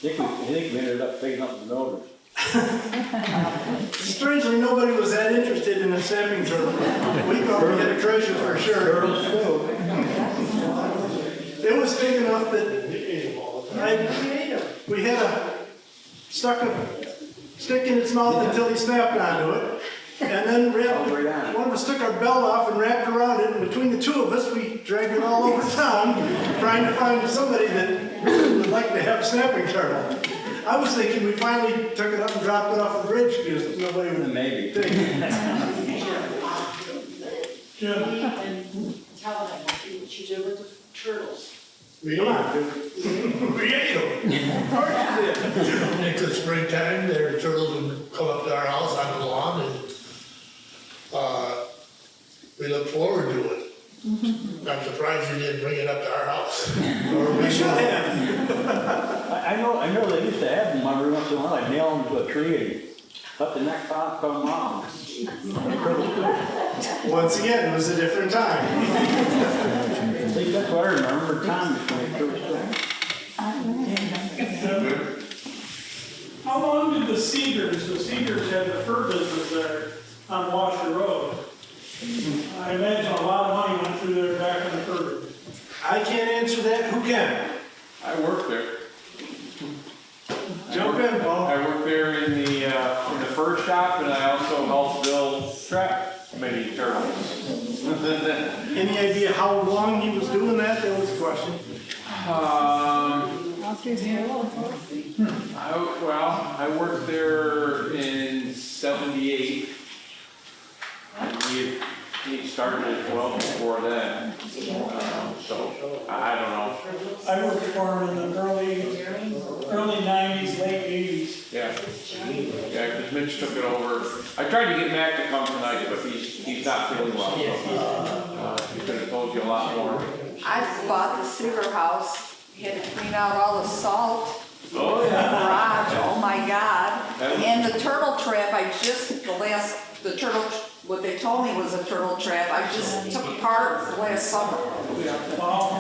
Speaker 12: I think we ended up picking up the notice.
Speaker 8: strangely nobody was that interested in a snapping turtle. We thought we had a treasure for sure. It was big enough that we had stuck a stick in its mouth until he snapped onto it. And then one of us took our belt off and wrapped around it, and between the two of us, we dragged it all over town, trying to find somebody that would like to have a snapping turtle. I was thinking we finally took it up and dropped it off the bridge because nobody would
Speaker 3: Maybe.
Speaker 8: think.
Speaker 9: Jim,
Speaker 6: Tell them what you did with the turtles.
Speaker 8: We ate them.
Speaker 7: We ate them.
Speaker 8: Of course you did.
Speaker 7: In the springtime, their turtles would come up to our house on the lawn and, we look forward to it. I'm surprised you didn't bring it up to our house. Or
Speaker 8: We should have.
Speaker 13: I know they used to have them every once in a while, like nail them to a tree and up the next top, come off.
Speaker 8: Once again, it was a different time.
Speaker 13: I think that's what I remember, time between
Speaker 9: how long did the Seegers had the fur business there on Washer Road? I imagine a lot of money went through there back in the fur.
Speaker 8: I can't answer that. Who can?
Speaker 2: I worked there.
Speaker 8: Jump in, Paul.
Speaker 2: I worked there in the fur shop, and I also helped build trap mini turtles.
Speaker 8: Any idea how long he was doing that? That was the question.
Speaker 2: I worked there in '78. And he started well before then. So I don't know.
Speaker 9: I worked for him in the early 90s, late 80s.
Speaker 2: Yeah, because Mitch took it over. I tried to get Mac to come tonight, but he's not feeling well. So, he could have told you a lot more.
Speaker 11: I bought the Seeger house, had to clean out all the salt.
Speaker 2: Oh,
Speaker 11: in the
Speaker 2: yeah.
Speaker 11: garage, oh my God. And the turtle trap, what they told me was a turtle trap, I just took apart last summer.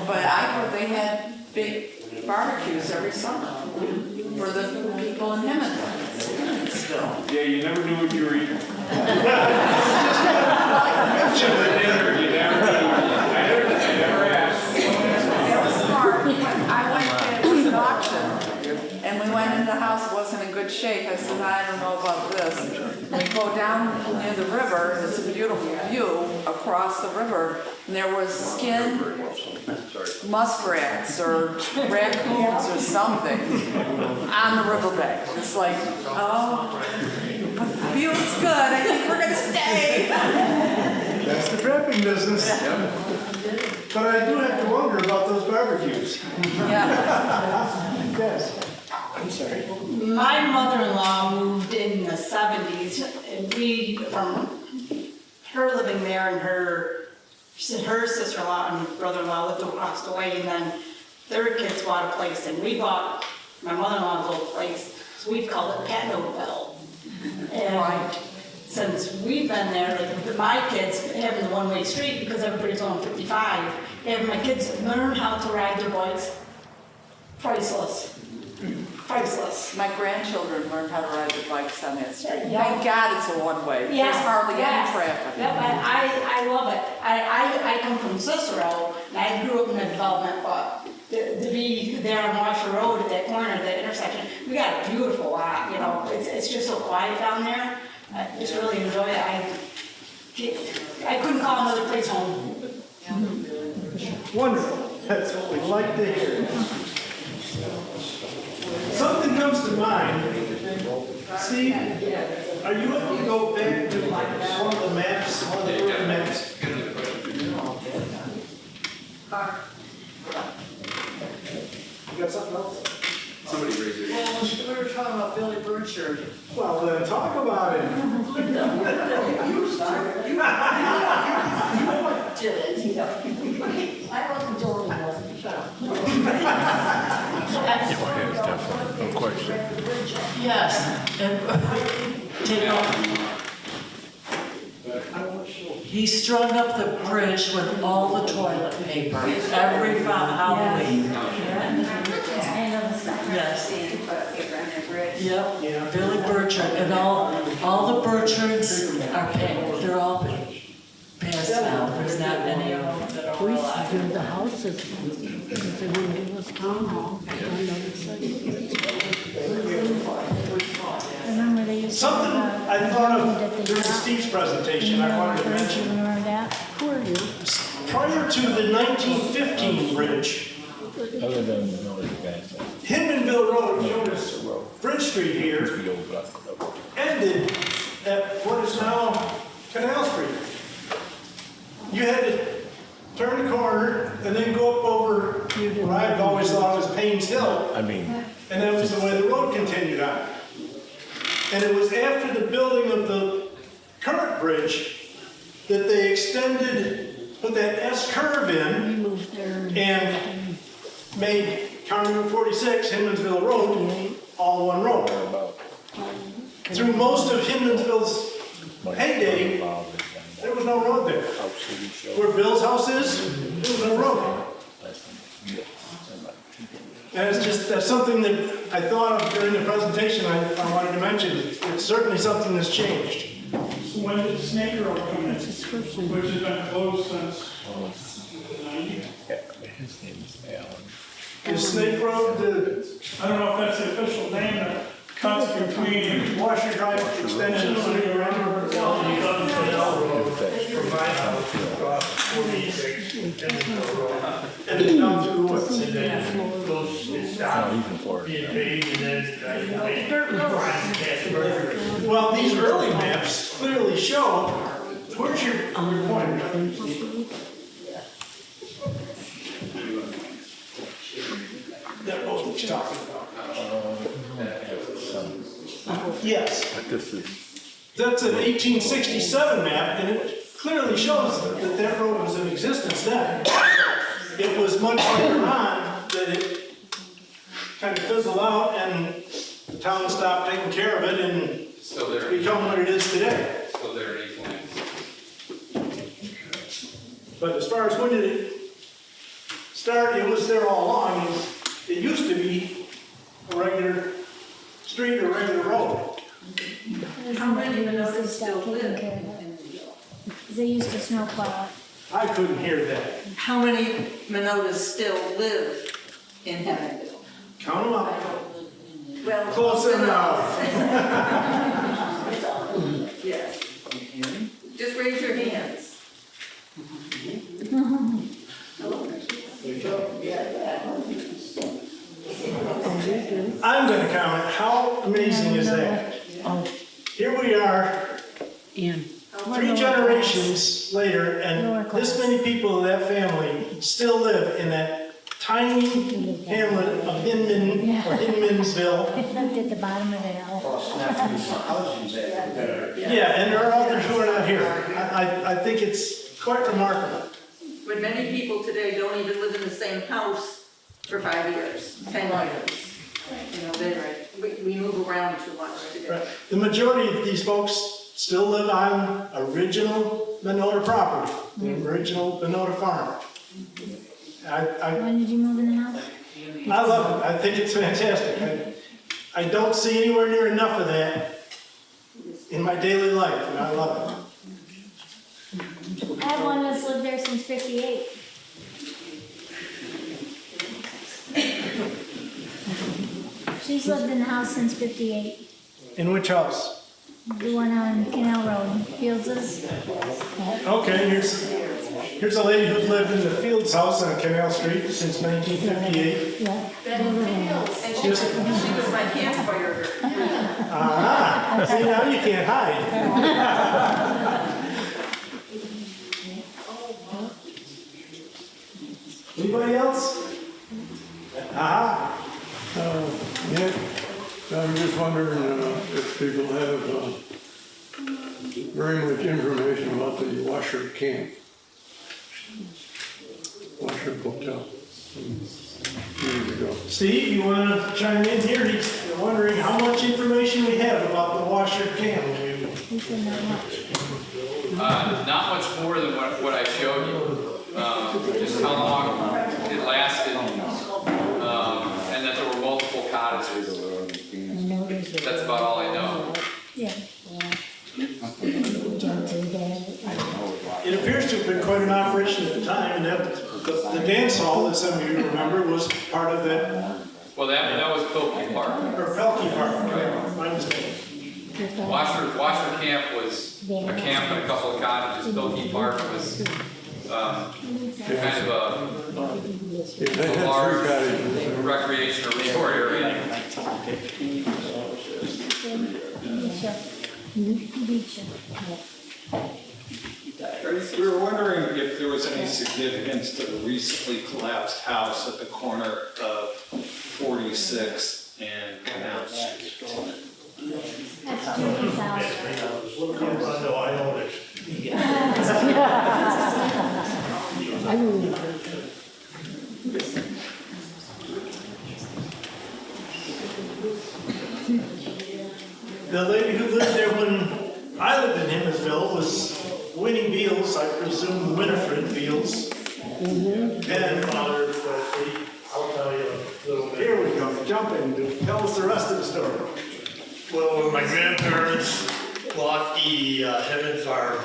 Speaker 11: But I heard they had big barbecues every summer for the people in Hemmington.
Speaker 2: Yeah, you never knew what you were eating. I never asked.
Speaker 11: It was smart. I went to an auction, and we went in the house, it wasn't in good shape. I said, I don't know about this. We go down near the river, and it's a beautiful view across the river, and there was skinned muskrats or raccoons or something on the riverbank. It's like, oh, but the view is good, I think we're gonna stay.
Speaker 8: That's the trapping business. But I do have to wonder about those barbecues.
Speaker 11: Yeah.
Speaker 8: Yes. I'm sorry.
Speaker 5: My mother-in-law moved in the 70s, and from her living there, and her sister-in-law and brother-in-law lived across the way, and then their kids bought a place, and we bought my mother-in-law's old place, so we've called it Patnodville. And since we've been there, like my kids having the one-way street because everybody's on 55, having my kids learn how to ride their bikes, priceless. Priceless.
Speaker 11: My grandchildren learned how to ride their bikes on that street.
Speaker 5: Yeah.
Speaker 11: Thank God it's a one-way.
Speaker 5: Yes,
Speaker 11: There's hardly
Speaker 5: yes.
Speaker 11: any traffic.
Speaker 5: Yep, I love it. I come from Cicero, and I grew up in the development, but to be there on Washer Road at that corner, that intersection, we got a beautiful lot, you know. It's just so quiet down there. I just really enjoy it. I couldn't call another place home.
Speaker 8: Wonderful. That's what we like to hear. Something comes to mind. Steve, are you able to go back to one of the maps, one of the early maps? You got something else?
Speaker 2: Somebody raise it.
Speaker 6: Well, we were talking about Billy Burchard.
Speaker 8: Well, then talk about it.
Speaker 6: You did it. I wasn't doing it, wasn't shut up.
Speaker 7: No question.
Speaker 6: Yes, and take off. He strung up the bridge with all the toilet paper every Halloween. Yes. Yep, Billy Burchard, and all the Burchards are they're all passed now, there's not many of them.
Speaker 10: We used to do the houses, because they wouldn't give us townhomes on the other side. Remember they used to.
Speaker 8: Something I thought of during Steve's presentation, I wanted to mention.
Speaker 10: Remember that? Who are you?
Speaker 8: Prior to the 1915 bridge, Hindmanville Road, known as Bridge Street here, ended at what is now Canal Street. You had to turn the corner and then go up over what I've always thought was Payne's Hill. And that was the way the road continued on. And it was after the building of the current bridge that they extended, put that S curve in and made County Route 46, Hindmansville Road, all one road. Through most of Hindmansville's heyday, there was no road there. Where Bill's house is, there was no road. And it's just, that's something that I thought of during the presentation I wanted to mention. It's certainly something that's changed.
Speaker 9: When did Snake Road come in? Which has been closed since the 90s?
Speaker 4: His name is Alan.
Speaker 8: The Snake Road,
Speaker 9: I don't know if that's the official name that cuts between
Speaker 8: Washer Drive extension. And then down through what?
Speaker 7: And then goes, it stops, being paved, and then.
Speaker 8: Well, these early maps clearly show, where's your point? That was what you're talking about. Yes. That's an 1867 map, and it clearly shows that that road was in existence then. It was much later on that it kind of fizzled out, and the town stopped taking care of it, and it's become what it is today.
Speaker 3: So there it is.
Speaker 8: But as far as when did it start, it was there all along. It used to be a regular street or regular road.
Speaker 11: How many Minotas still live in
Speaker 10: They used to snowplow it.
Speaker 8: I couldn't hear that.
Speaker 11: How many Minotas still live in Hemingville?
Speaker 8: Count them up.
Speaker 11: Well,
Speaker 8: Close enough.
Speaker 11: Yes. Just raise your hands.
Speaker 8: I'm going to comment. How amazing is that? Here we are, 3 generations later, and this many people of that family still live in that tiny hamlet of Hinman or Hinmansville.
Speaker 10: It lived at the bottom of the hill.
Speaker 8: Yeah, and there are others who are not here. I think it's quite remarkable.
Speaker 11: But many people today don't even live in the same house for 5 years, 10 years. You know, we move around too much today.
Speaker 8: Right. The majority of these folks still live on original Minota property, the original Minota farm.
Speaker 10: When did you move in the house?
Speaker 8: I love it. I think it's fantastic. I don't see anywhere near enough of that in my daily life, and I love it.
Speaker 10: I have one that's lived there since '58. She's lived in the house since '58.
Speaker 8: In which house?
Speaker 10: The one on Canal Road, Fieldses.
Speaker 8: Okay, here's a lady who's lived in the Fields house on Canal Street since 1958.
Speaker 10: Yeah.
Speaker 11: And she was my campfire.
Speaker 8: Ah, see, now you can't hide. Anybody else? Aha.
Speaker 14: Yeah, I'm just wondering if people have very much information about the Washer camp. Washer Hotel years ago.
Speaker 8: Steve, you want to chime in here? He's wondering how much information we have about the Washer camp.
Speaker 10: He said not much.
Speaker 3: Not much more than what I showed you. Just how long it lasted, and that there were multiple cottages. That's about all I know.
Speaker 10: Yeah.
Speaker 8: it appears to have been quite an operation at the time, and that, the dance hall, as some of you remember, was part of that,
Speaker 3: Well, that was Pilkey Park.
Speaker 8: or Pelkey Park, right? My mistake.
Speaker 3: Washer Camp was a camp and a couple of cottages. Pilkey Park was kind of a large recreation or resort area.
Speaker 15: We were wondering if there was any significance to the recently collapsed house at the corner of 46 and Canal Street.
Speaker 10: That's Julie's house.
Speaker 7: No, I own it.
Speaker 10: I remember.
Speaker 8: The lady who lived there when I lived in Himmersville was Winnie Beals, I presume Winifred Beals. And
Speaker 7: Father, I'll tell you a little bit.
Speaker 8: here we go, jump in, tell us the rest of the story.
Speaker 7: Well, when my grandparents bought the Heaven Farm,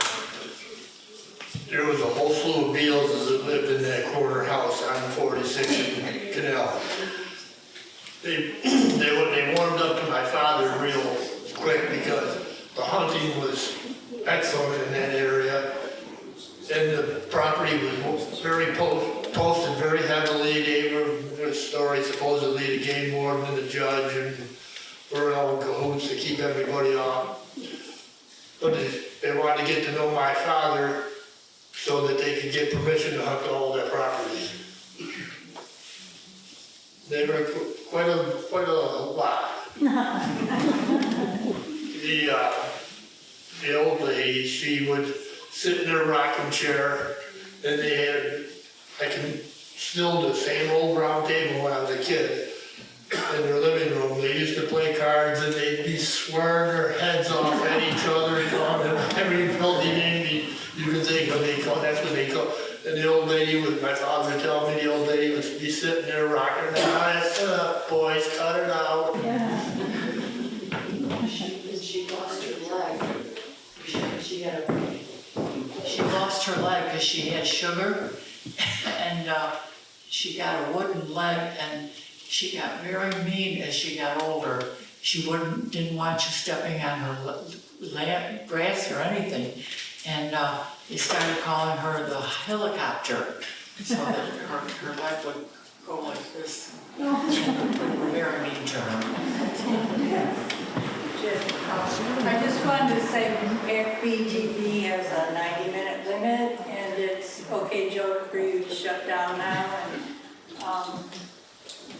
Speaker 7: there was a whole slew of Beals that lived in that corner house on 46 and Canal. They warmed up to my father real quick because the hunting was excellent in that area. And the property was very posted very heavily. They were story supposedly the game warden and the judge and we're all in cahoots to keep everybody off. But they wanted to get to know my father so that they could get permission to hunt all their property. They were quite a lot. The old lady, she would sit in her rocking chair, and they had, I can still the same old round table when I was a kid. In their living room, they used to play cards and they'd be swearing their heads off at each other, calling them every filthy name you could think of, that's what they call. And the old lady would, my father would tell me, the old lady would be sitting there rocking her head, "Shut up, boys, cut it out."
Speaker 6: She lost her leg. She lost her leg because she had sugar, and she got a wooden leg, and she got very mean as she got older. She didn't want you stepping on her grass or anything, and they started calling her the helicopter, so that her leg would go like this. And were very mean to her.
Speaker 1: I just wanted to say PAC-B TV has a 90-minute limit, and it's okay, Joe, for you to shut down now. And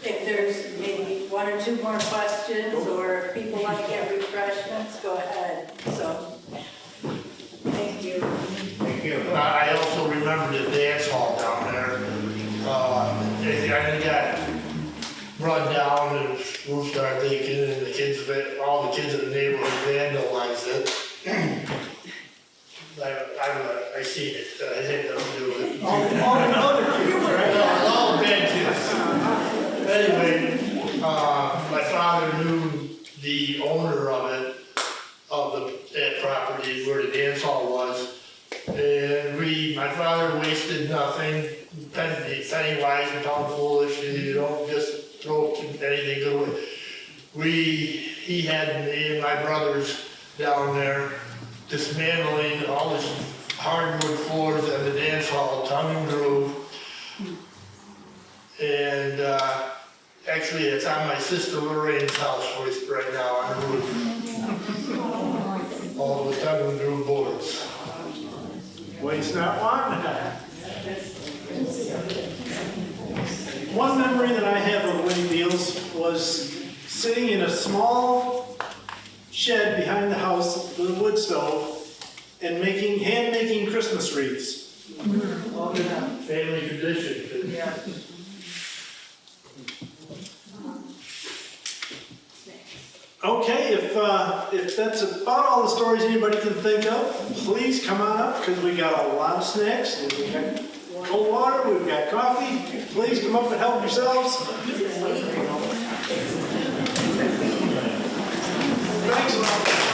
Speaker 1: if there's maybe one or two more questions, or if people want to get refreshments, go ahead. So, thank you.
Speaker 7: Thank you. I also remember the dance hall down there. They got run down and roof started leaking and all the kids in the neighborhood vandalized it. I seen it, I had nothing to do with it.
Speaker 8: All the other kids, right?
Speaker 7: All the bad kids. Anyway, my father knew the owner of that property where the dance hall was. And my father wasted nothing, penny wise and pound foolish, you don't just throw anything good away. He had me and my brothers down there dismantling all this hardwood floors at the dance hall, tongue and groove. And actually it's on my sister Lorraine's house right now on the roof. All the tongue and groove boards.
Speaker 8: Waste not, want not. One memory that I have of Winnie Beals was sitting in a small shed behind the house with a wood stove and hand-making Christmas wreaths.
Speaker 7: Oh, yeah. Family tradition.
Speaker 6: Yeah.
Speaker 8: Okay, if that's about all the stories anybody can think of, please come on up, because we got a lot of snacks, and we got cold water, we've got coffee. Please come up and help yourselves. Thanks a lot.